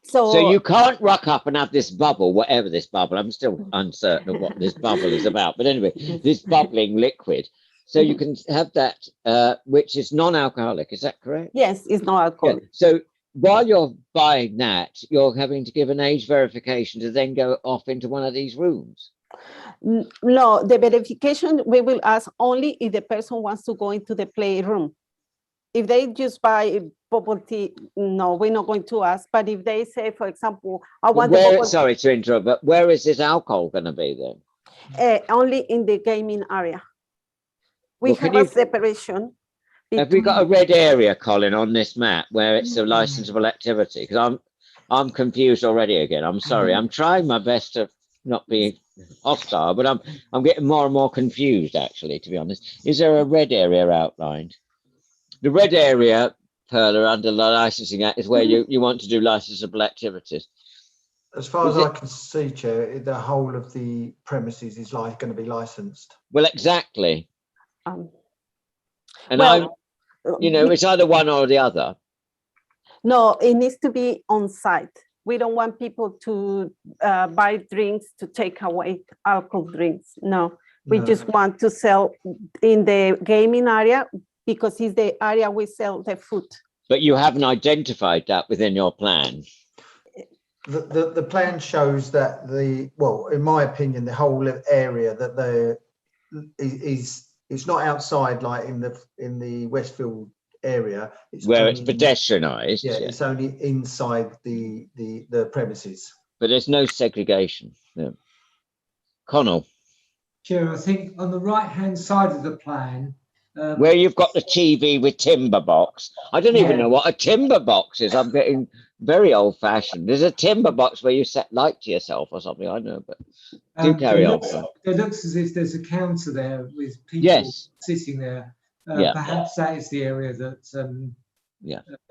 So you can't rock up and have this bubble, whatever this bubble, I'm still uncertain of what this bubble is about. But anyway, this bubbling liquid. So you can have that, which is non-alcoholic, is that correct? Yes, it's non-alcoholic. Yeah. So while you're buying that, you're having to give an age verification to then go off into one of these rooms. No, the verification we will ask only if the person wants to go into the playroom. If they just buy bubble tea, no, we're not going to ask. But if they say, for example, I want sorry to interrupt, but where is this alcohol going to be then? Only in the gaming area. We have a separation. Have we got a red area, Colin, on this map where it's a licensable activity? Because I'm confused already again. I'm sorry. I'm trying my best to not be hostile, but I'm getting more and more confused, actually, to be honest. Is there a red area outlined? The red area, Perla, under the Licensing Act is where you want to do licensable activities. As far as I can see, Chair, the whole of the premises is going to be licensed. Well, exactly. And you know, it's either one or the other. No, it needs to be on site. We don't want people to buy drinks to take away alcohol drinks. No, we just want to sell in the gaming area because it's the area we sell the food. But you haven't identified that within your plan. The plan shows that well, in my opinion, the whole area that it's not outside like in the Westfield area. It's where it's pedestrianised. Yeah, it's only inside the premises. But there's no segregation. No. Connell. Chair, I think on the right-hand side of the plan, where you've got the TV with timber box. I don't even know what a timber box is. I'm getting very old-fashioned. There's a timber box where you set light to yourself or something. I know, but do carry on. It looks as if there's a counter there with people sitting there. Perhaps that is the area that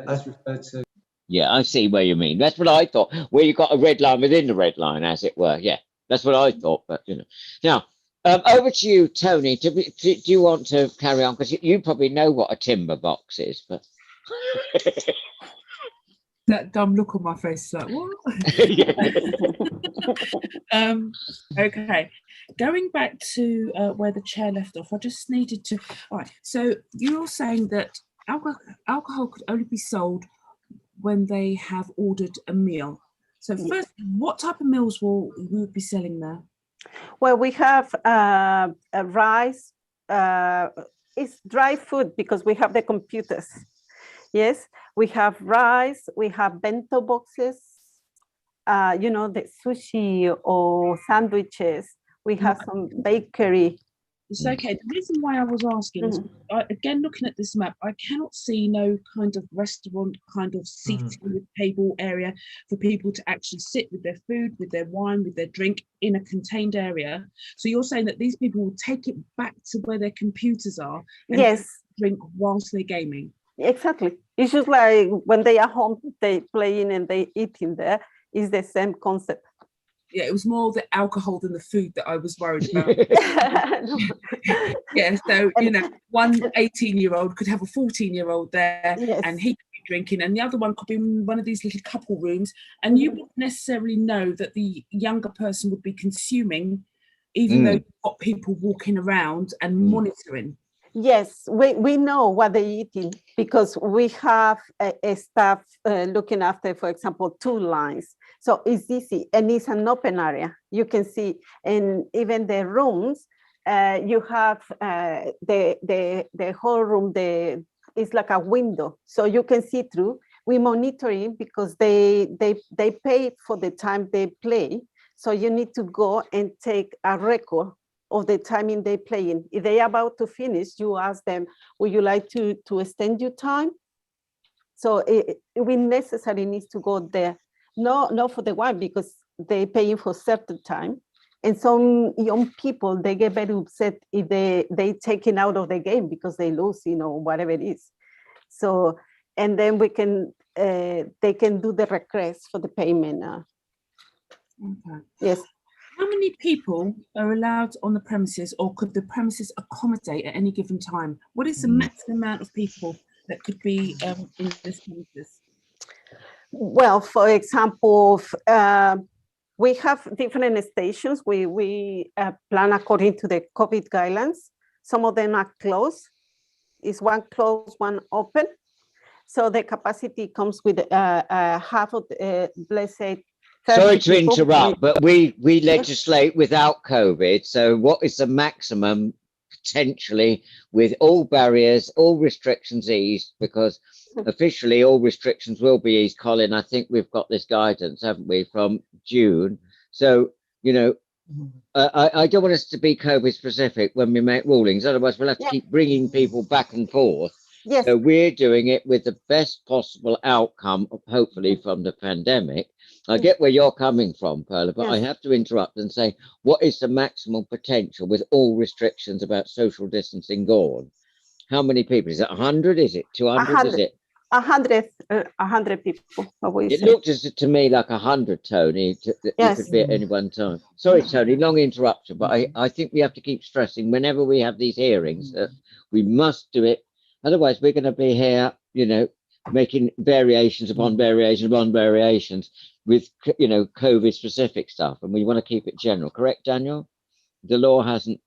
is referred to. Yeah, I see where you mean. That's what I thought. Where you got a red line within the red line, as it were. Yeah, that's what I thought. But you know, now. Over to you, Tony. Do you want to carry on? Because you probably know what a timber box is, but that dumb look on my face, like what? Okay, going back to where the chair left off, I just needed to. All right. So you're saying that alcohol could only be sold when they have ordered a meal. So first, what type of meals will we be selling there? Well, we have rice. It's dry food because we have the computers. Yes, we have rice. We have bento boxes. You know, the sushi or sandwiches. We have some bakery. It's okay. The reason why I was asking is, again, looking at this map, I cannot see no kind of restaurant kind of seating with table area for people to actually sit with their food, with their wine, with their drink in a contained area. So you're saying that these people will take it back to where their computers are and drink whilst they're gaming? Exactly. It's just like when they are home, they playing and they eating there. It's the same concept. Yeah, it was more the alcohol than the food that I was worried about. Yeah, so, you know, one 18-year-old could have a 14-year-old there and he could be drinking, and the other one could be in one of these little couple rooms, and you wouldn't necessarily know that the younger person would be consuming, even though you've got people walking around and monitoring. Yes, we know what they're eating because we have a staff looking after, for example, 2 lines. So it's easy, and it's an open area. You can see, and even the rooms, you have the whole room. It's like a window, so you can see through. We monitor it because they pay for the time they play. So you need to go and take a record of the timing they playing. If they are about to finish, you ask them, would you like to extend your time? So we necessarily need to go there. Not for the wine, because they paying for certain time. And some young people, they get very upset if they taken out of the game because they lose, whatever it is. So, and then we can, they can do the request for the payment. Okay. Yes. How many people are allowed on the premises, or could the premises accommodate at any given time? What is the maximum amount of people that could be in this premises? Well, for example, we have different stations. We plan according to the COVID guidelines. Some of them are closed. It's one closed, one open. So the capacity comes with half of, let's say, sorry to interrupt, but we legislate without COVID. So what is the maximum potentially with all barriers, all restrictions eased? Because officially all restrictions will be eased, Colin. I think we've got this guidance, haven't we, from June? So, I don't want us to be COVID specific when we make rulings. Otherwise, we'll have to keep bringing people back and forth. Yes. So we're doing it with the best possible outcome, hopefully, from the pandemic. I get where you're coming from, Perla, but I have to interrupt and say, what is the maximum potential with all restrictions about social distancing gone? How many people? Is it 100? Is it 200? Is it 100 people? It looked to me like 100, Tony. It could be at any one time. Sorry, Tony, long interruption, but I think we have to keep stressing whenever we have these hearings that we must do it. Otherwise, we're going to be here, making variations upon variations upon variations with, COVID specific stuff. And we want to keep it general. Correct, Daniel? The law hasn't,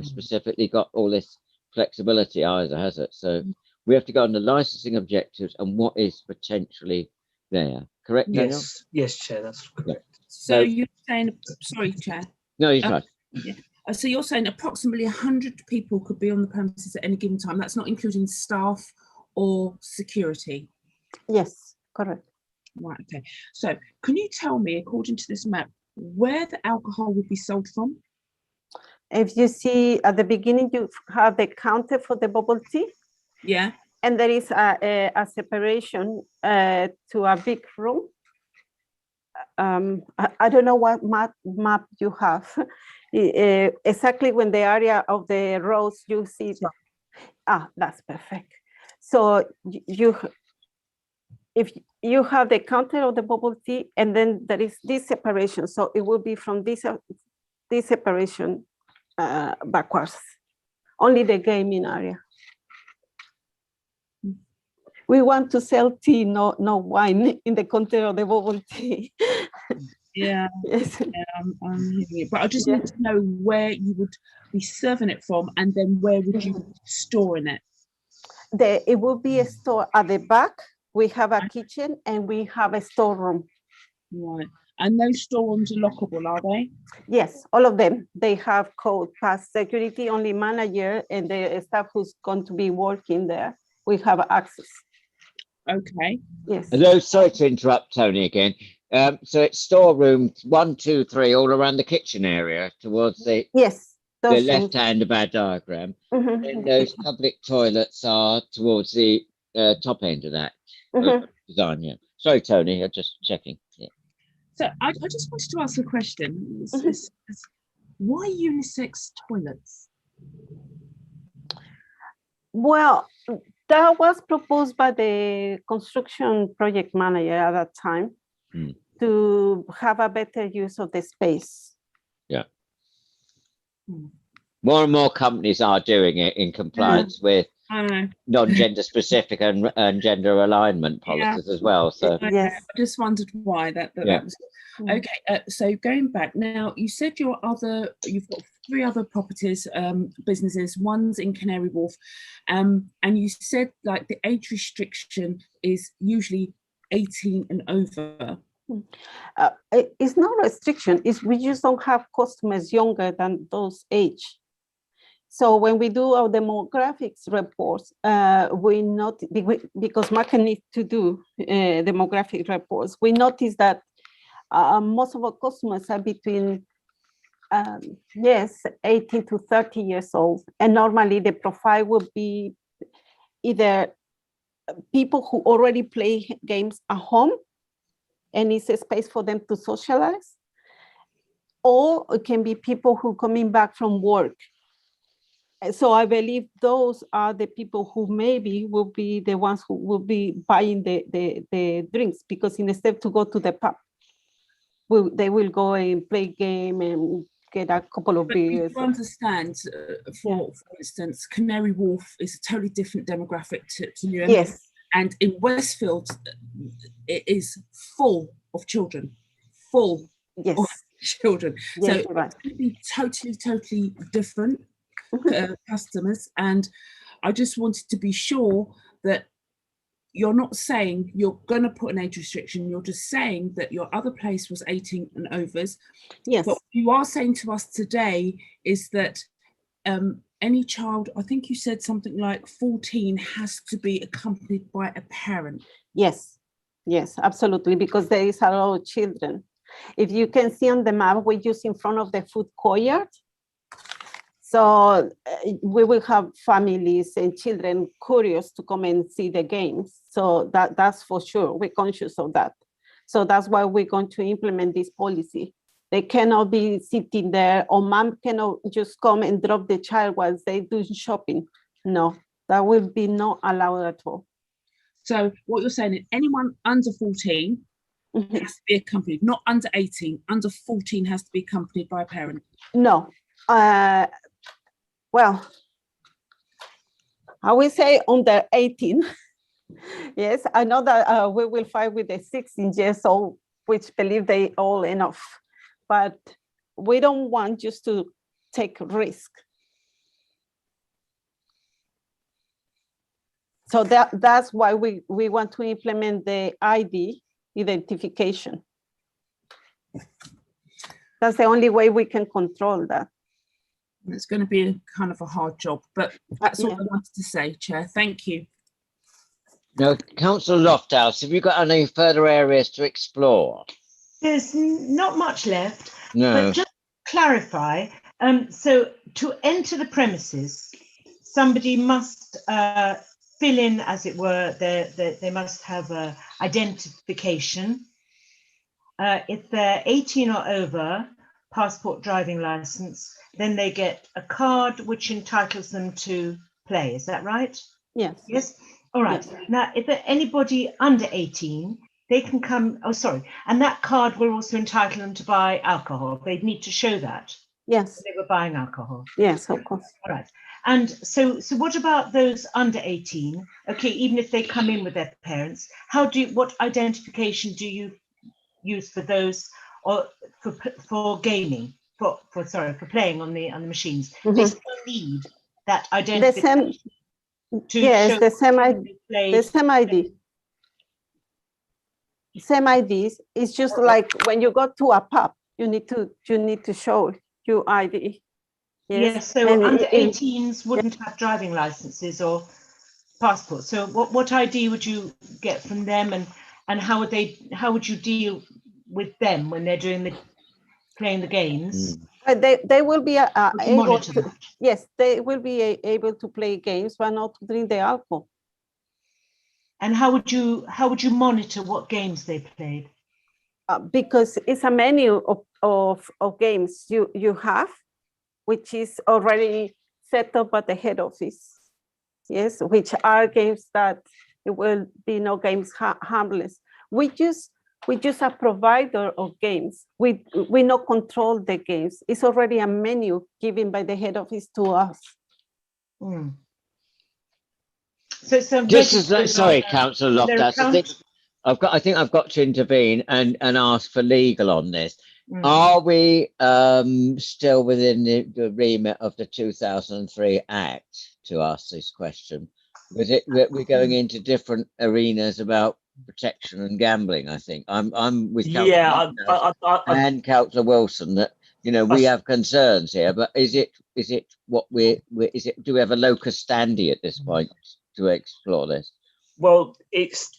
specifically got all this flexibility either, has it? So we have to go on the licensing objectives and what is potentially there. Correct, Daniel? Yes, Chair, that's correct. So you're saying, sorry, Chair. No, you're fine. Yeah. So you're saying approximately 100 people could be on the premises at any given time. That's not including staff or security. Yes, correct. Right, okay. So can you tell me, according to this map, where the alcohol will be sold from? If you see at the beginning, you have the counter for the bubble tea. Yeah. And there is a separation to a big room. I don't know what map you have. Exactly when the area of the rows you see. That's perfect. So if you have the counter of the bubble tea, and then there is this separation. So it will be from this separation backwards. Only the gaming area. We want to sell tea, no wine in the counter of the bubble tea. Yeah, yes. I'm hearing it. But I just need to know where you would be serving it from, and then where would you be storing it? It will be a store at the back. We have a kitchen and we have a storeroom. Right. And those storerooms are lockable, are they? Yes, all of them. They have code, past security, only manager and the staff who's going to be working there. We have access. Okay. Yes. Hello, sorry to interrupt, Tony, again. So it's storeroom 1, 2, 3 all around the kitchen area towards the left hand of our diagram. And those public toilets are towards the top end of that design. Yeah. Sorry, Tony, I'm just checking. Yeah. So I just wanted to ask a question. Why unisex toilets? Well, that was proposed by the construction project manager at that time to have a better use of the space. Yeah. More and more companies are doing it in compliance with non-gender specific and gender alignment policies as well. So Yes. I just wondered why that was okay. So going back now, you said you've got 3 other properties, businesses. One's in Canary Wharf, and you said like the age restriction is usually 18 and over. It's not a restriction. We just don't have customers younger than those age. So when we do our demographics reports, we notice, because market needs to do demographic reports, we notice that most of our customers are between 18 to 30 years old. And normally the profile would be either people who already play games at home and it's a space for them to socialize, or it can be people who coming back from work. So I believe those are the people who maybe will be the ones who will be buying the drinks, because instead to go to the pub, they will go and play game and get a couple of beers. You understand, for instance, Canary Wharf is a totally different demographic to Newham. Yes. And in Westfield, it is full of children, full yes. of children. Yes, so right. it's going to be totally different customers. And I just wanted to be sure that you're not saying you're going to put an age restriction. You're just saying that your other place was 18 and overs. Yes. But what you are saying to us today is that any child, I think you said something like 14, has to be accompanied by a parent. Yes, yes, absolutely, because there is a lot of children. If you can see on the map, we're just in front of the food courtyard. So we will have families and children curious to come and see the games. So that's for sure. We're conscious of that. So that's why we're going to implement this policy. They cannot be sitting there, or mom cannot just come and drop the child while they do shopping. No, that will be not allowed at all. So what you're saying is anyone under 14 has to be accompanied, not under 18, under 14 has to be accompanied by a parent. No, well, I will say under 18. Yes, I know that we will fight with the 16 years old, which believe they all enough, but we don't want just to take risk. So that's why we want to implement the ID identification. That's the only way we can control that. It's going to be kind of a hard job, but that's all I wanted to say, Chair. Thank you. Now, Councillor Lofthouse, have you got any further areas to explore? There's not much left, no. But just clarify. So to enter the premises, somebody must fill in, as it were, they must have an identification. If they're 18 or over, passport, driving license, then they get a card which entitles them to play. Is that right? Yes. Yes. All right. Yes. Now, if anybody under 18, they can come. Oh, sorry. And that card will also entitle them to buy alcohol. They'd need to show that. Yes. They were buying alcohol. Yes, of course. All right. And so what about those under 18? Okay, even if they come in with their parents, what identification do you use for those, or for gaming, for playing on the machines? They still need that identification. Yes, the same ID. Same IDs. It's just like when you go to a pub, you need to show your ID. Yes. So under 18s wouldn't have driving licenses or passports. So what ID would you get from them, and how would you deal with them when they're playing the games? They will be able to, yes, they will be able to play games, but not to drink the alcohol. And how would you monitor what games they played? Because it's a menu of games you have, which is already set up at the head office. Yes, which are games that it will be no games harmless. We just a provider of games. We not control the games. It's already a menu given by the head office to us. So it's This is registered sorry, on, Councillor their Loftus. I think account? I think I've got to intervene and ask for legal on this. Mm. Are we still within the remit of the 2003 Act to ask this question? Because we're going into different arenas about protection and gambling. I think I'm with Councillor Yeah, and Councillor Wilson that we have concerns here. But is it what is it? Do we have a locus standi at this point to explore this? well, it's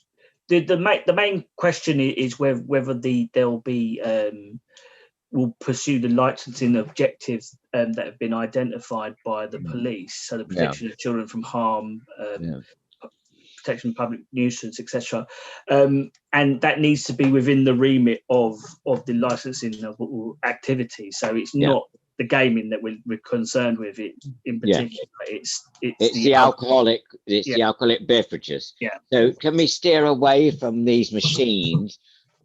the main question is whether there'll be will pursue the licensing objectives that have been identified by the police, so the protection of children from harm, protection of public nuisance, etc. And that needs to be within the remit of the licensing of activity. So it's not the gaming that we're concerned with it in particular. It's the alcoholic the alcoholic beverages. Yeah. So can we steer away from these machines?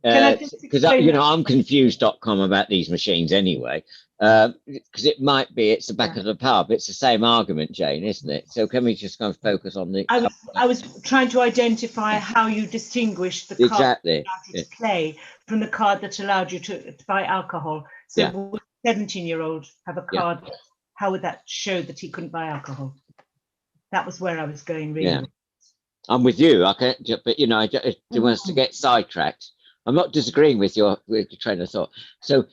Because I'm confused.com about these machines anyway. Because it might be it's the back of the pub. It's the same argument, Jane, isn't it? So can we just kind of focus on the? I was trying to identify how you distinguish the card that allowed you to play from the card that allowed you to buy alcohol. So would a 17-year-old have a card? How would that show that he couldn't buy alcohol? That was where I was going really. Yeah. I'm with you. I can't, but I don't want us to get sidetracked. I'm not disagreeing with your train of thought. So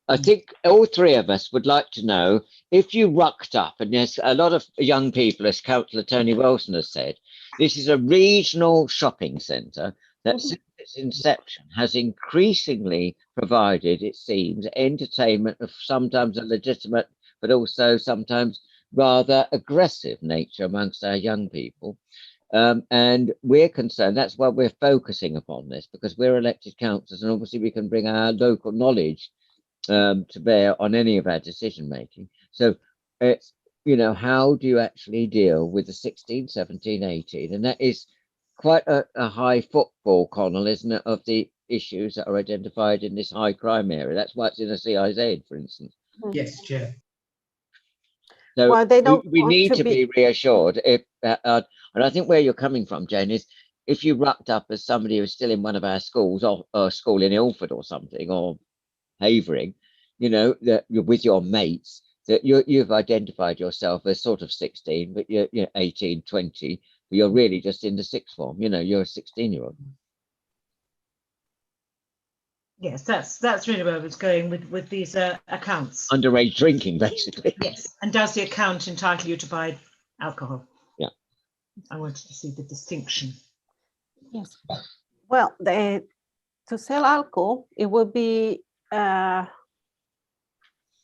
I think all three of us would like to know if you rucked up, and there's a lot of young people, as Councillor Tony Wilson has said, this is a regional shopping centre that since its inception has increasingly provided, it seems, entertainment of sometimes a legitimate, but also sometimes rather aggressive nature amongst our young people. And we're concerned, that's why we're focusing upon this, because we're elected councillors and obviously we can bring our local knowledge to bear on any of our decision making. So it's, how do you actually deal with the 16, 17, 18? And that is quite a high football, Connell, isn't it, of the issues that are identified in this high crime area. That's why it's in a CIZ, for instance. Yes, Chair. So we need to be reassured. If and I think where you're coming from, Jane, is if you rucked up as somebody who's still in one of our schools, or a school in Ilford or something, or Havering, that you're with your mates, that you've identified yourself as sort of 16, but you're 18, 20, but you're really just in the sixth form. You're a 16-year-old. Yes, that's really where I was going with these accounts. Underage drinking, basically. Yes, and does the account entitle you to buy alcohol? Yeah. I wanted to see the distinction. Yes. Well, to sell alcohol, it will be, it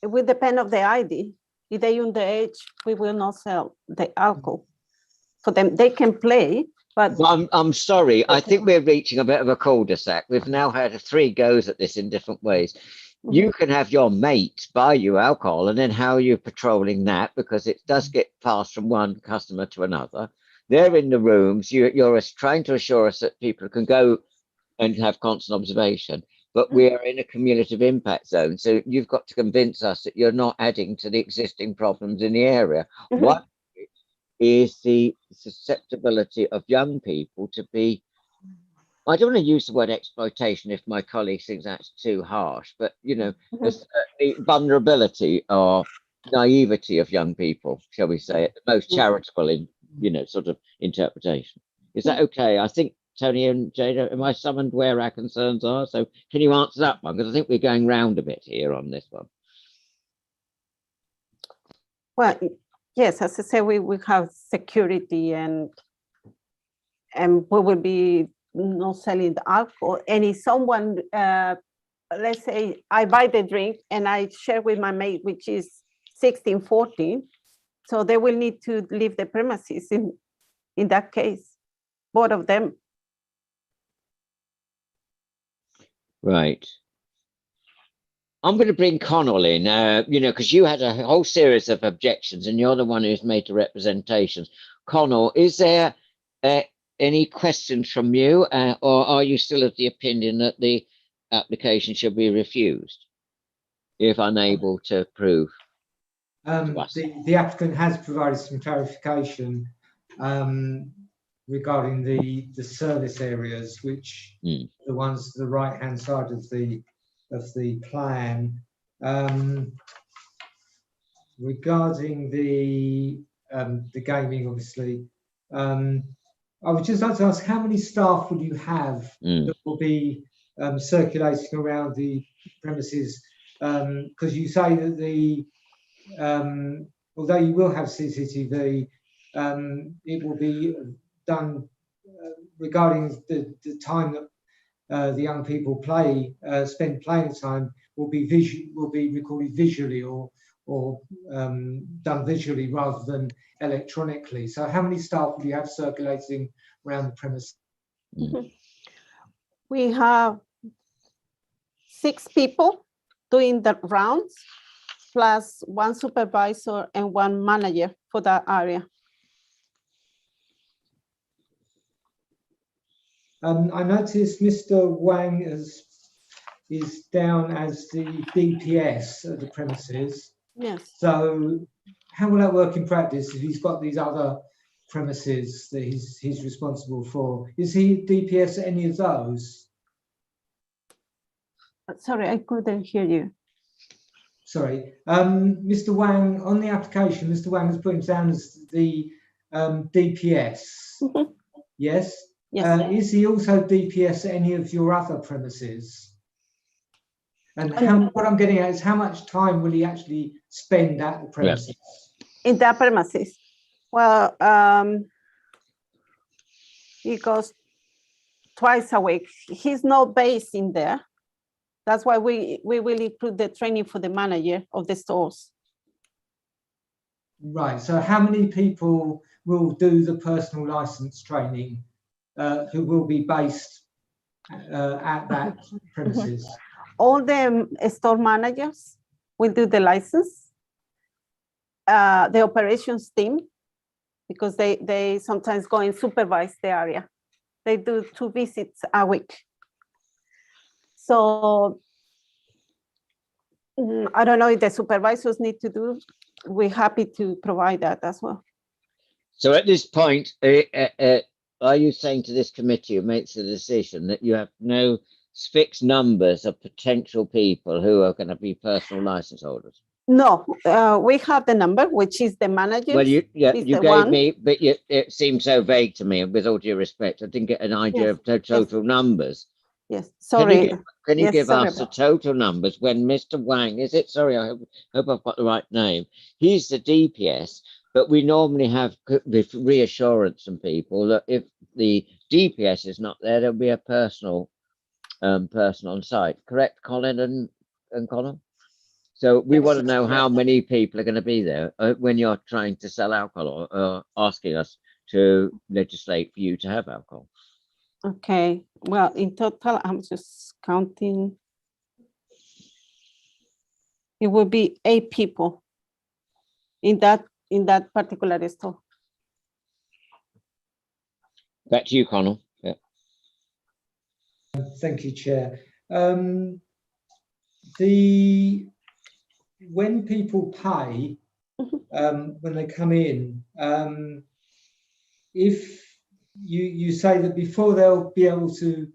will depend on the ID. If they underage, we will not sell the alcohol. For them, they can play, but I'm sorry. I think we're reaching a bit of a cul-de-sac. We've now had 3 goes at this in different ways. You can have your mate buy you alcohol, and then how are you patrolling that? Because it does get passed from one customer to another. They're in the rooms. You're trying to assure us that people can go and have constant observation, but we are in a cumulative impact zone. So you've got to convince us that you're not adding to the existing problems in the area. One is the susceptibility of young people to be, I don't want to use the word exploitation if my colleague thinks that's too harsh, but the vulnerability or naivety of young people, shall we say, the most charitable in sort of interpretation. Is that okay? I think Tony and Jada, am I summoned where our concerns are? So can you answer that one? Because I think we're going round a bit here on this one. well, yes, as I said, we have security and we will be not selling the alcohol. And if someone, let's say I buy the drink and I share with my mate, which is 16, 14, so they will need to leave the premises in that case, both of them. Right. I'm going to bring Connell in, because you had a whole series of objections and you're the one who's made the representations. Connell, is there any questions from you, or are you still of the opinion that the application should be refused if unable to prove? The applicant has provided some clarification. regarding the service areas, which the ones to the right hand side of the plan. Regarding the gaming, obviously, I would just like to ask, how many staff will you have that will be circulating around the premises? Because you say that although you will have CCTV, it will be done regarding the time that the young people spend playing time will be recorded visually or done visually rather than electronically. So how many staff will you have circulating around the premises? We have 6 people doing the rounds, plus 1 supervisor and 1 manager for that area. I noticed Mr. Wang is down as the DPS of the premises. Yes. So how will that work in practice if he's got these other premises that he's responsible for? Is he DPS at any of those? Sorry, I couldn't hear you. Sorry. Mr. Wang, on the application, Mr. Wang has put him down as the DPS. Yes? Yes. Is he also DPS at any of your other premises? And what I'm getting at is how much time will he actually spend at the premises? In that premises? Well, he goes twice a week. He's not based in there. That's why we will include the training for the manager of the stores. Right. So how many people will do the personal license training who will be based at that premises? All the store managers will do the license. The operations team, because they sometimes go and supervise the area. They do 2 visits a week. So I don't know if the supervisors need to do. We're happy to provide that as well. So at this point, are you saying to this committee who makes the decision that you have no fixed numbers of potential people who are going to be personal license holders? No, we have the number, which is the manager. Well, you gave me, but it seemed so vague to me. With all due respect, I didn't get an idea of the total numbers. Yes, sorry. Can you give us the total numbers when Mr. Wang, is it? Sorry, I hope I've got the right name. He's the DPS, but we normally have the reassurance from people that if the DPS is not there, there'll be a person on site. Correct, Colin and Colin? So we want to know how many people are going to be there when you're trying to sell alcohol or asking us to legislate for you to have alcohol. Okay, well, in total, I'm just counting. It will be 8 people in that particular store. Back to you, Connell. Yeah. Thank you, Chair. When people pay, when they come in, if you say that before they'll be able to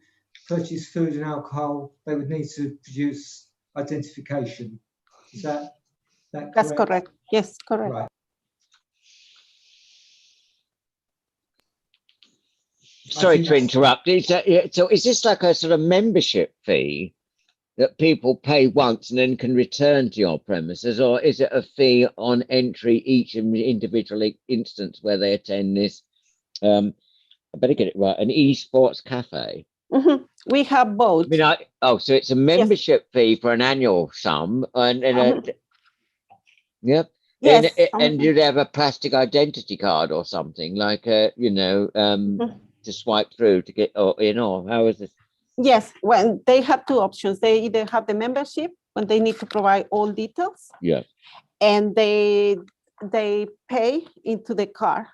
purchase food and alcohol, they would need to produce identification. Is that correct? That's correct. Yes, correct. Right. Sorry to interrupt. So is this like a sort of membership fee that people pay once and then can return to your premises, or is it a fee on entry each individual instance where they attend this? I better get it right. An esports cafe. We have both. I mean, so it's a membership fee for an annual sum, and yep. Yes. And you'd have a plastic identity card or something like to swipe through to get in, or how is this? Yes, when they have 2 options. They either have the membership when they need to provide all details. Yeah. And they pay into the card.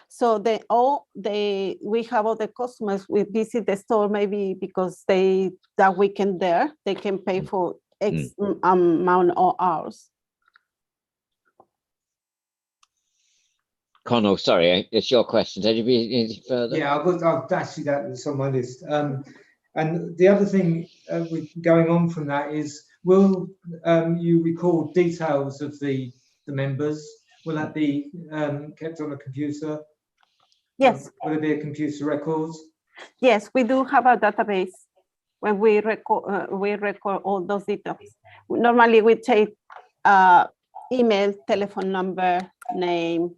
So we have other customers we visit the store maybe because that weekend there they can pay for X amount of hours. Connell, sorry, it's your question. Did you be anything further? Yeah, I've actually that was on my list. And the other thing going on from that is, will you record details of the members? Will that be kept on a computer? Yes. Will there be a computer records? Yes, we do have a database when we record all those details. Normally we take email, telephone number, name.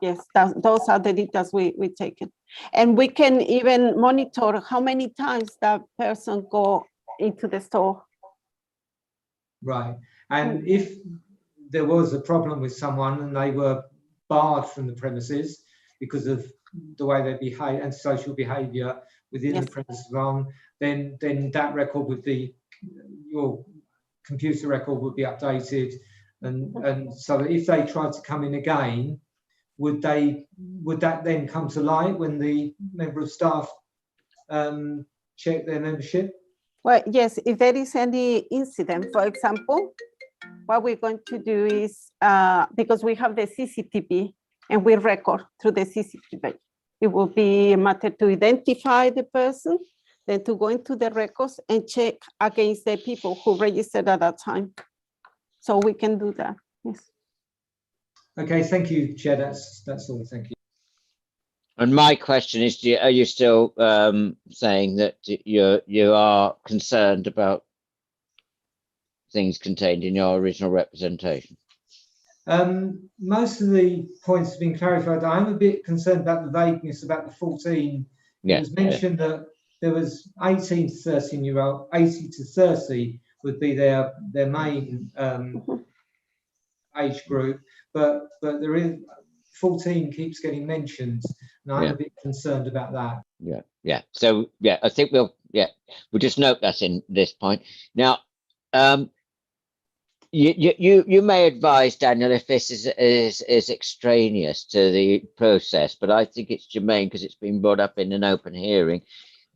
Yes, those are the details we taken. And we can even monitor how many times that person go into the store. Right. And if there was a problem with someone and they were barred from the premises because of the way they behave, antisocial behaviour within the premises then that record would be, your computer record would be updated, and so that if they tried to come in again, would that then come to light when the member of staff check their membership? Well, yes, if there is any incident, for example, what we're going to do is, because we have the CCTV and we record through the CCTV, it will be a matter to identify the person, then to go into the records and check against the people who registered at that time. So we can do that, yes. Okay, thank you, Chair. That's all, thank you. And my question is, are you still saying that you are concerned about things contained in your original representation? Most of the points have been clarified. I'm a bit concerned about the vagueness about the 14. It was mentioned that there was 18 to 13-year-old, 80 to 30 would be their main age group, but there is 14 keeps getting mentioned, and I'm a bit concerned about that. So I think we'll just note that in this point. Now, you may advise, Daniel, if this is extraneous to the process, but I think it's germane because it's been brought up in an open hearing.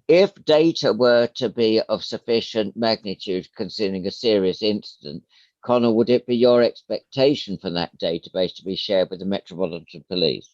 If data were to be of sufficient magnitude concerning a serious incident, Connor, would it be your expectation for that database to be shared with the Metropolitan Police?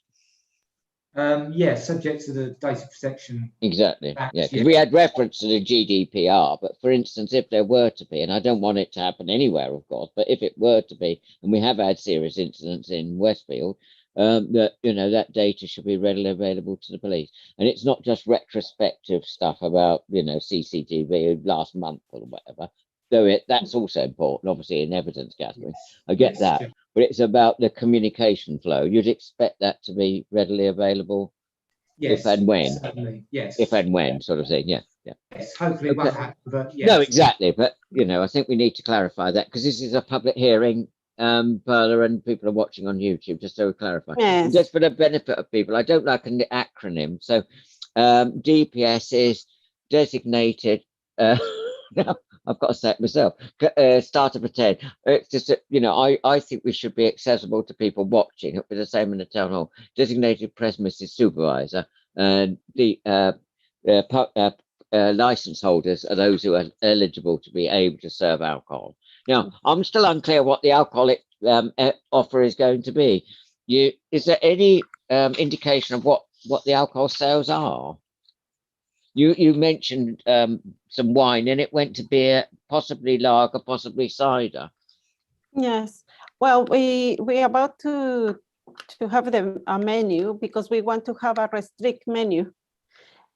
Yes, subject to the data protection. Exactly. Because we had reference to the GDPR, but for instance, if there were to be, and I don't want it to happen anywhere, of course, but if it were to be, and we have had serious incidents in Westfield, that data should be readily available to the police. And it's not just retrospective stuff about, CCTV last month or whatever, though that's also important, obviously, in evidence gathering. I get that. But it's about the communication flow. You'd expect that to be readily available, if and when. Certainly. Yes. If and when, sort of thing. Yes, hopefully it won't happen, but yes. No, exactly. But I think we need to clarify that because this is a public hearing, Perla, and people are watching on YouTube, just so we clarify. And just for the benefit of people, I don't like an acronym. So DPS is designated. Now I've got to say it myself. Start to pretend. It's just that, I think we should be accessible to people watching. It'll be the same in the town hall. Designated premises supervisor and the license holders are those who are eligible to be able to serve alcohol. Now, I'm still unclear what the alcoholic offer is going to be. Is there any indication of what the alcohol sales are? You mentioned some wine, and it went to beer, possibly lager, possibly cider. Yes. Well, we're about to have a menu because we want to have a restrict menu.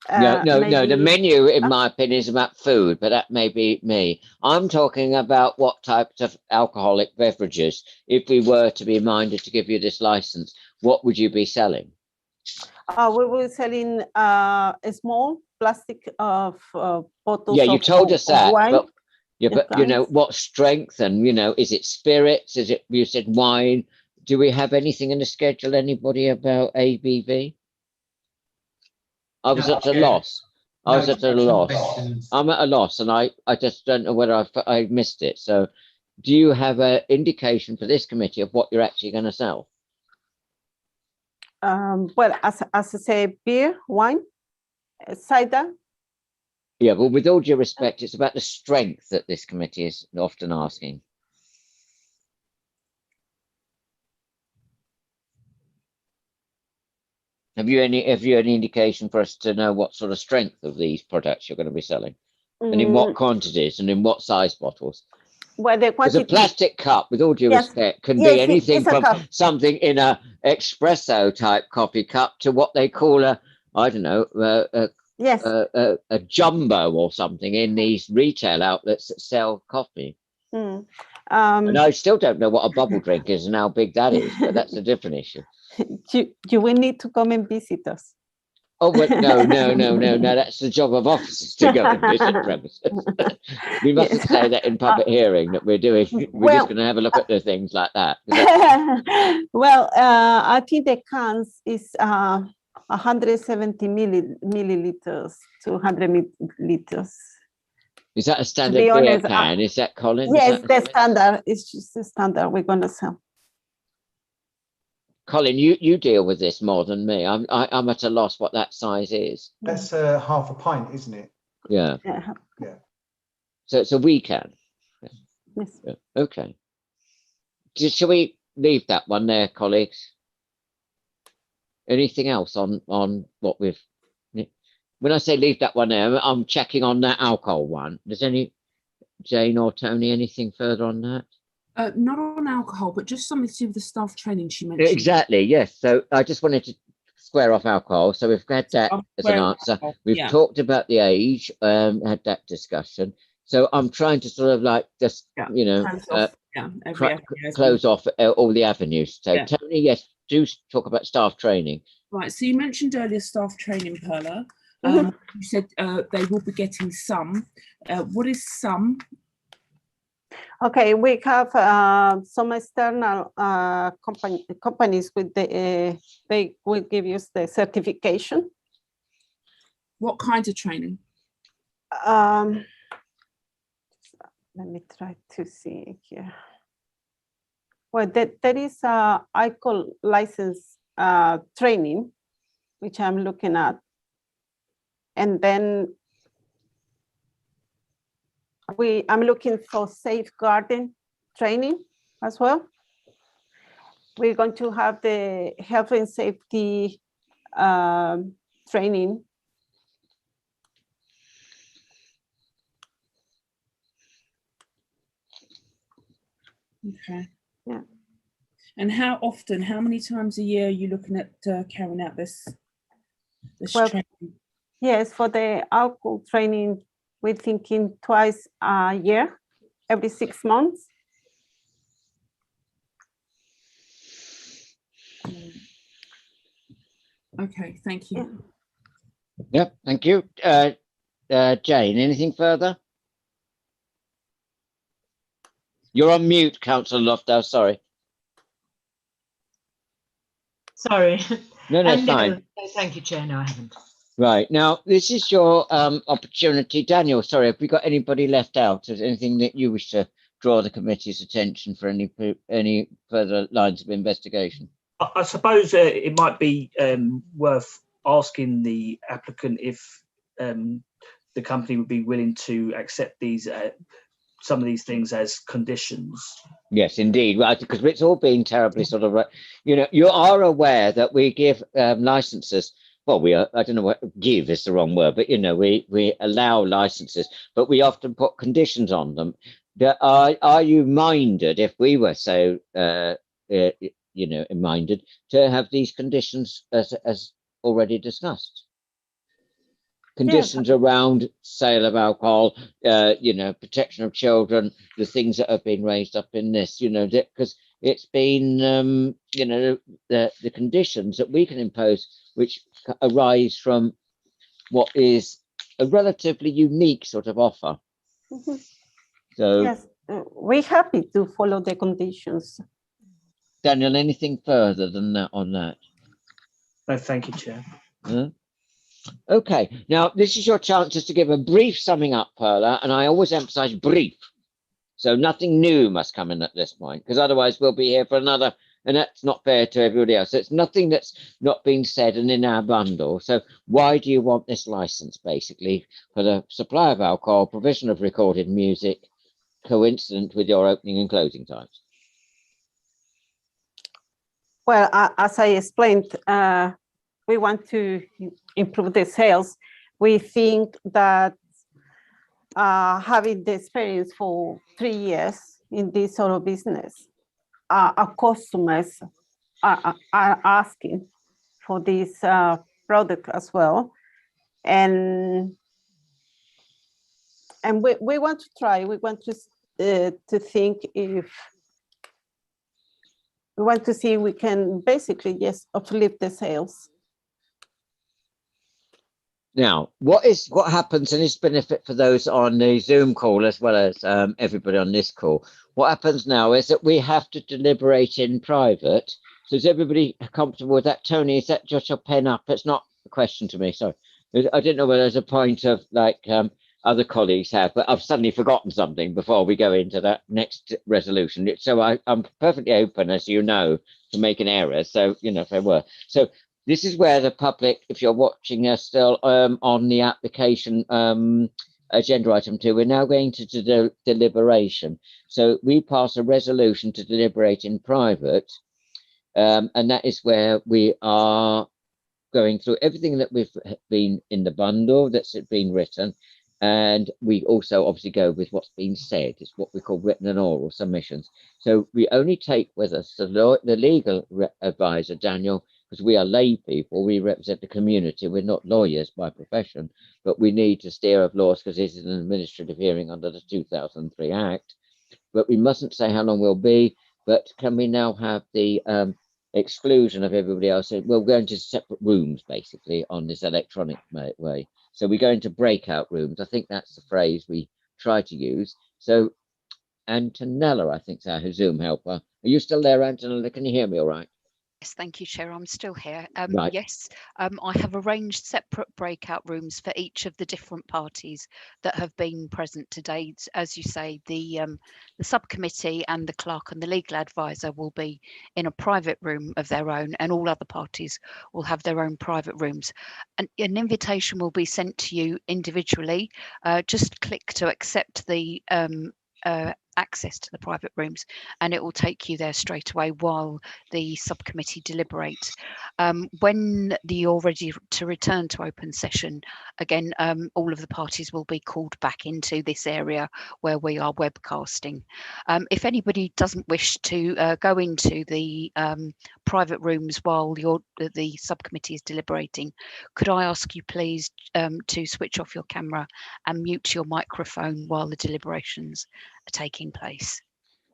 No. The menu, in my opinion, is about food, but that may be me. I'm talking about what types of alcoholic beverages. If we were to be minded to give you this license, what would you be selling? We were selling a small plastic of bottles. Yeah, you told us that, wine. But what strength and is it spirits? Is it, you said wine? Do we have anything in the schedule? Anybody about ABV? I was at a loss. I'm at a loss, and I just don't know whether I missed it. So, do you have an indication for this committee of what you're actually going to sell? Well, as I say, beer, wine, cider. Yeah, well, with all due respect, it's about the strength that this committee is often asking. Have you any indication for us to know what sort of strength of these products you're going to be selling, and in what quantities and in what size bottles? Well, the Because a quantity. plastic cup, with all due Yes. respect, can Yes, be anything it's a from cup. something in a espresso type coffee cup to what they call a, I don't know, Yes. a jumbo or something in these retail outlets that sell coffee. Mm. And I still don't know what a bubble drink is and how big that is, but that's a different issue. You will need to come and visit us. Oh, well, no. That's the job of officers to go and visit premises. We mustn't Yes. say that in public hearing that we're doing. We're just going to have a look at the things like that. Well, I think the cans is 170 milliliters to 100 milliliters. Is that a To standard be beer honest, can? Is that, Colin? yes, the standard. It's just the standard we're gonna sell. Colin, you deal with this more than me. I'm at a loss what that size is. That's half a pint, isn't it? Yeah. Yeah. So it's a wee can. Yes. Yeah. Okay. Shall we leave that one there, colleagues? Anything else on what we've? When I say leave that one there, I'm checking on that alcohol one. Does Jane or Tony anything further on that? Not on alcohol, but just something to do with the staff training she mentioned. Exactly, yes. So I just wanted to square off alcohol. So we've had that as an answer. Alcohol. We've talked about the age, had that discussion. So I'm trying to sort of like just, close off all the avenues. So Tony, yes, do talk about staff training. Right, so you mentioned earlier staff training, Perla. You said they will be getting some. What is some? Okay, we have some external companies with the they will give you the certification. What kinds of training? Let me try to see here. Well, there is a ICOL license training, which I'm looking at. And then I'm looking for safeguarding training as well. We're going to have the health and safety training. Okay. Yeah. And how often, how many times a year are you looking at carrying out this training? Yes, for the alcohol training, we're thinking twice a year, every 6 months. Okay, thank you. Yep, thank you. Jane, anything further? You're on mute, Councillor Loftus, sorry. Sorry. No, it's fine. No, thank you, Chair. No, I haven't. Right. Now, this is your opportunity. Daniel, sorry, have we got anybody left out? Is there anything that you wish to draw the committee's attention for any further lines of investigation? I suppose it might be worth asking the applicant if the company would be willing to accept these some of these things as conditions. Yes, indeed, right, because it's all been terribly sort of, you are aware that we give licenses. Well, I don't know what give is the wrong word, but we allow licenses, but we often put conditions on them. Are you minded, if we were so minded, to have these conditions as already discussed? Conditions around sale of alcohol, protection of children, the things that have been raised up in this, because it's been, the conditions that we can impose, which arise from what is a relatively unique sort of offer. Mm-hmm. So, yes, we're happy to follow the conditions. Daniel, anything further than that on that? No, thank you, Chair. Okay, now this is your chance just to give a brief summing up, Perla, and I always emphasize brief. So nothing new must come in at this point, because otherwise we'll be here for another, and that's not fair to everybody else. So it's nothing that's not been said and in our bundle. So why do you want this license, basically, for the supply of alcohol, provision of recorded music, coincident with your opening and closing times? Well, as I explained, we want to improve the sales. We think that having the experience for 3 years in this sort of business, our customers are asking for this product as well. And we want to try, we want to think if, we want to see if we can basically just uplift the sales. Now, what happens, and it's benefit for those on the Zoom call as well as everybody on this call. What happens now is that we have to deliberate in private. So is everybody comfortable with that? Tony, is that just your pen up? It's not a question to me. Sorry. I didn't know whether there's a point of like other colleagues have, but I've suddenly forgotten something before we go into that next resolution. So I'm perfectly open, as you know, to making errors. So, you know, if there were. So this is where the public, if you're watching us still on the application agenda item 2, we're now going to deliberation. So we pass a resolution to deliberate in private, and that is where we are going through everything that we've been in the bundle that's been written, and we also obviously go with what's been said. It's what we call written and oral submissions. So we only take with us the legal advisor, Daniel, because we are lay people, we represent the community, we're not lawyers by profession, but we need to steer of laws because this is an administrative hearing under the 2003 Act. But we mustn't say how long we'll be, but can we now have the exclusion of everybody else? We'll go into separate rooms, basically, on this electronic way. So we go into breakout rooms. I think that's the phrase we try to use. So Antonella, I think, is our Zoom helper. Are you still there, Antonella? Can you hear me all right? Yes, thank you, Chair. I'm still here. Right. Yes, I have arranged separate breakout rooms for each of the different parties that have been present today. As you say, the subcommittee and the clerk and the legal advisor will be in a private room of their own, and all other parties will have their own private rooms. An invitation will be sent to you individually. Just click to accept the access to the private rooms, and it will take you there straight away while the subcommittee deliberate. When you're ready to return to open session, again, all of the parties will be called back into this area where we are webcasting. If anybody doesn't wish to go into the private rooms while the subcommittee is deliberating, could I ask you please to switch off your camera and mute your microphone while the deliberations are taking place?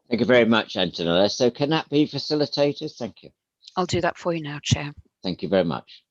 Thank you very much, Antonella. So can that be facilitators? Thank you. I'll do that for you now, Chair. Thank you very much.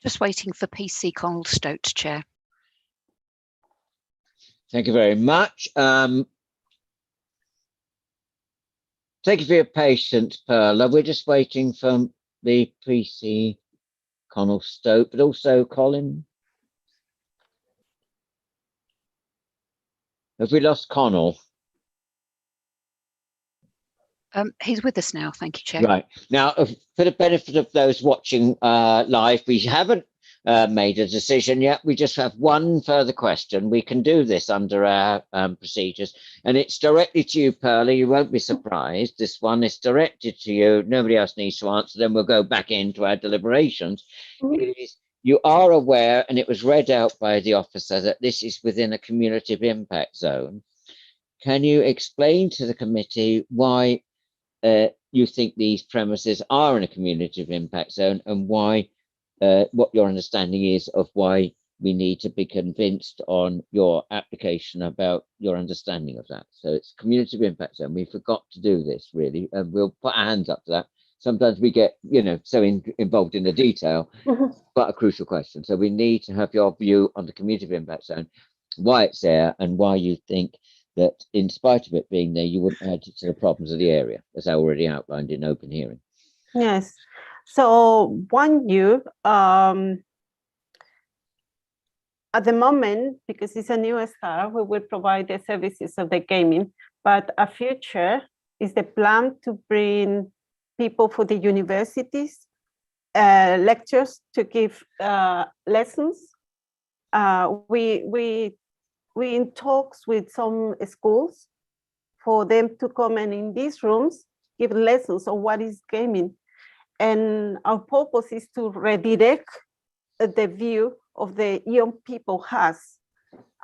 Just waiting for PC Connell Stoat, Chair. Thank you very much. Thank you for your patience, Perla. We're just waiting for the PC Connell Stoat, but also Colin. Have we lost Connell? He's with us now. Thank you, Chair. Right. Now, for the benefit of those watching live, we haven't made a decision yet. We just have one further question. We can do this under our procedures, and it's directly to you, Perla. You won't be surprised. This one is directed to you. Nobody else needs to answer. Then we'll go back into our deliberations. You are aware, and it was read out by the officer, that this is within a community impact zone. Can you explain to the committee why you think these premises are in a community impact zone, and why what your understanding is of why we need to be convinced on your application about your understanding of that? So it's community impact zone. We forgot to do this, really, and we'll put our hands up to that. Sometimes we get, so involved in the detail, but a crucial question. So we need to have your view on the community impact zone, why it's there, and why you think that in spite of it being there, you wouldn't add it to the problems of the area, as I already outlined in open hearing. Yes. So 1U, at the moment, because it's a new start, we will provide the services of the gaming, but a future is the plan to bring people for the universities, lectures to give lessons. We in talks with some schools for them to come and in these rooms give lessons on what is gaming. And our purpose is to redirect the view of the young people has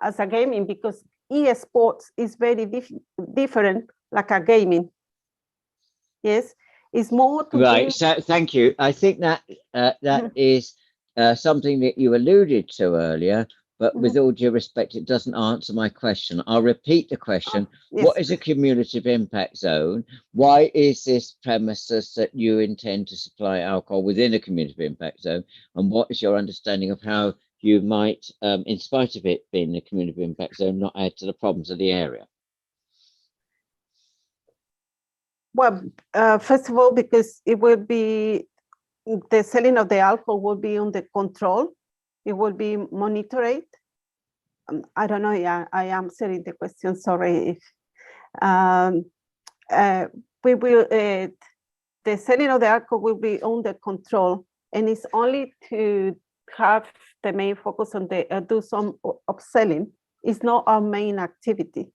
as a gaming, because e-sports is very different like a gaming. Yes, it's more to right. So thank you. I think that that is something that you alluded to earlier, but with all due respect, it doesn't answer my question. I'll repeat the question. Yes. What is a cumulative impact zone? Why is this premises that you intend to supply alcohol within a cumulative impact zone? And what is your understanding of how you might, in spite of it being a cumulative impact zone, not add to the problems of the area? Well, first of all, because it will be, the selling of the alcohol will be under control. It will be monitored. I don't know, yeah, I am answering the question, sorry. We will, the selling of the alcohol will be under control, and it's only to have the main focus on the, do some upselling. It's not our main activity.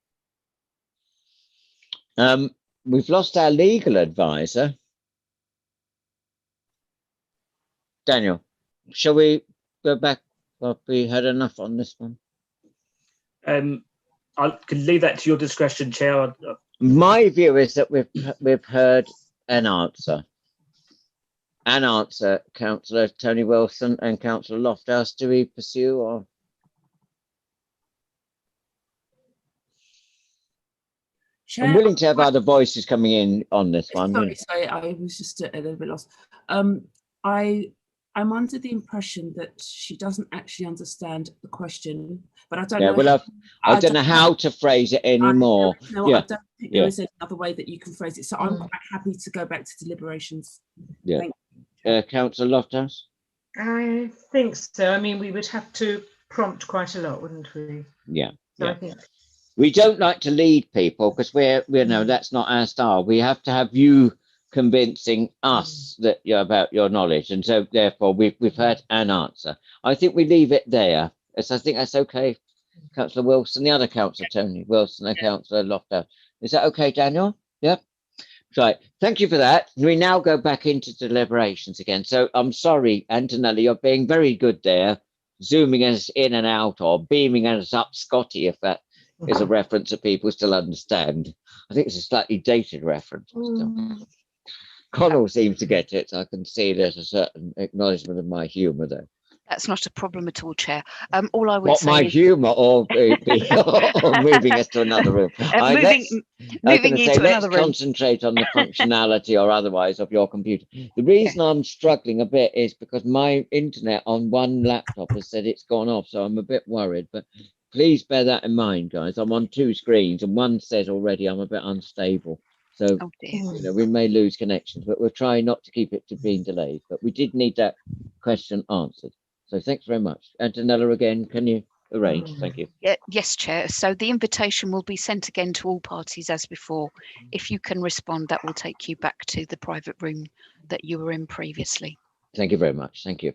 We've lost our legal advisor. Daniel, shall we go back? Well, we had enough on this one. I can leave that to your discretion, Chair. My view is that we've heard an answer. An answer, Councillor Tony Wilson and Councillor Lofthouse. Do we pursue or? Chair, I'm willing to have other voices coming in on this one. Sorry, I was just a little bit lost. I'm under the impression that she doesn't actually understand the question, but I don't know. Well, I don't know how to phrase it anymore. I don't think there is another way that you can phrase it. So I'm quite happy to go back to deliberations. Yeah. Councillor Lofthouse? I think so. I mean, we would have to prompt quite a lot, wouldn't we? Yeah. So I think we don't like to lead people because we know that's not our style. We have to have you convincing us that you're about your knowledge, and so therefore we've had an answer. I think we leave it there. So I think that's okay, Councillor Wilson, the other Councillor Tony Wilson, and Councillor Lofthouse. Is that okay, Daniel? Yep. Right, thank you for that. We now go back into deliberations again. So I'm sorry, Antonella, you're being very good there, zooming us in and out or beaming us up, Scotty, if that is a reference that people still understand. I think it's a slightly dated reference. Connell seems to get it. I can see there's a certain acknowledgement of my humour there. That's not a problem at all, Chair. All I would What, say my is humour or moving us to another room? moving you to let's another room. concentrate on the functionality or otherwise of your computer. The reason I'm struggling a bit is because my internet on one laptop has said it's gone off, so I'm a bit worried. But please bear that in mind, guys. I'm on two screens, and one says already I'm a bit unstable. So Oh dear. you know, we may lose connections, but we'll try not to keep it to being delayed. But we did need that question answered. So thanks very much. Antonella, again, can you arrange? Thank you. Yes, Chair. So the invitation will be sent again to all parties as before. If you can respond, that will take you back to the private room that you were in previously. Thank you very much. Thank you.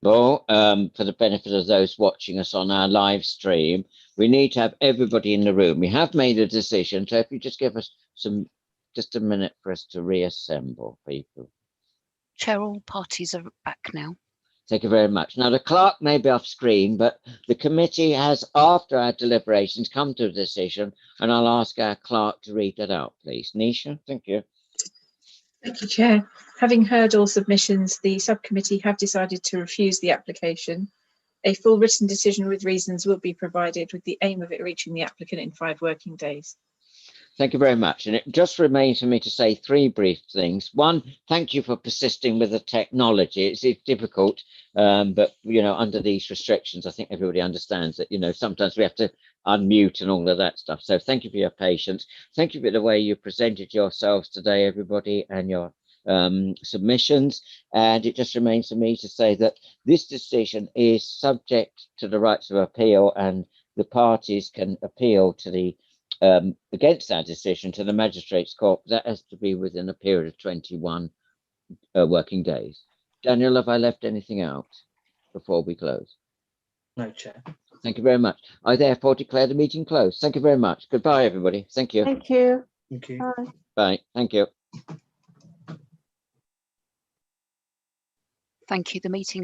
all, for the benefit of those watching us on our live stream, we need to have everybody in the room. We have made a decision, so if you just give us just a minute for us to reassemble people. Chair, all parties are back now. Thank you very much. Now, the clerk may be off screen, but the committee has, after our deliberations, come to a decision, and I'll ask our clerk to read that out, please. Nisha, thank you. Thank you, Chair. Having heard all submissions, the subcommittee have decided to refuse the application. A full written decision with reasons will be provided with the aim of it reaching the applicant in 5 working days. Thank you very much. And it just remains for me to say 3 brief things. One, thank you for persisting with the technology. It's difficult, but, you know, under these restrictions, I think everybody understands that, you know, sometimes we have to unmute and all of that stuff. So thank you for your patience. Thank you for the way you presented yourselves today, everybody, and your submissions. And it just remains for me to say that this decision is subject to the rights of appeal, and the parties can appeal to the against our decision to the Magistrates' Court. That has to be within a period of 21 working days. Daniel, have I left anything out before we close? No, Chair. Thank you very much. I therefore declare the meeting closed. Thank you very much. Goodbye, everybody. Thank you. Thank you. Thank you. Bye. Bye. Thank you. Thank you. The meeting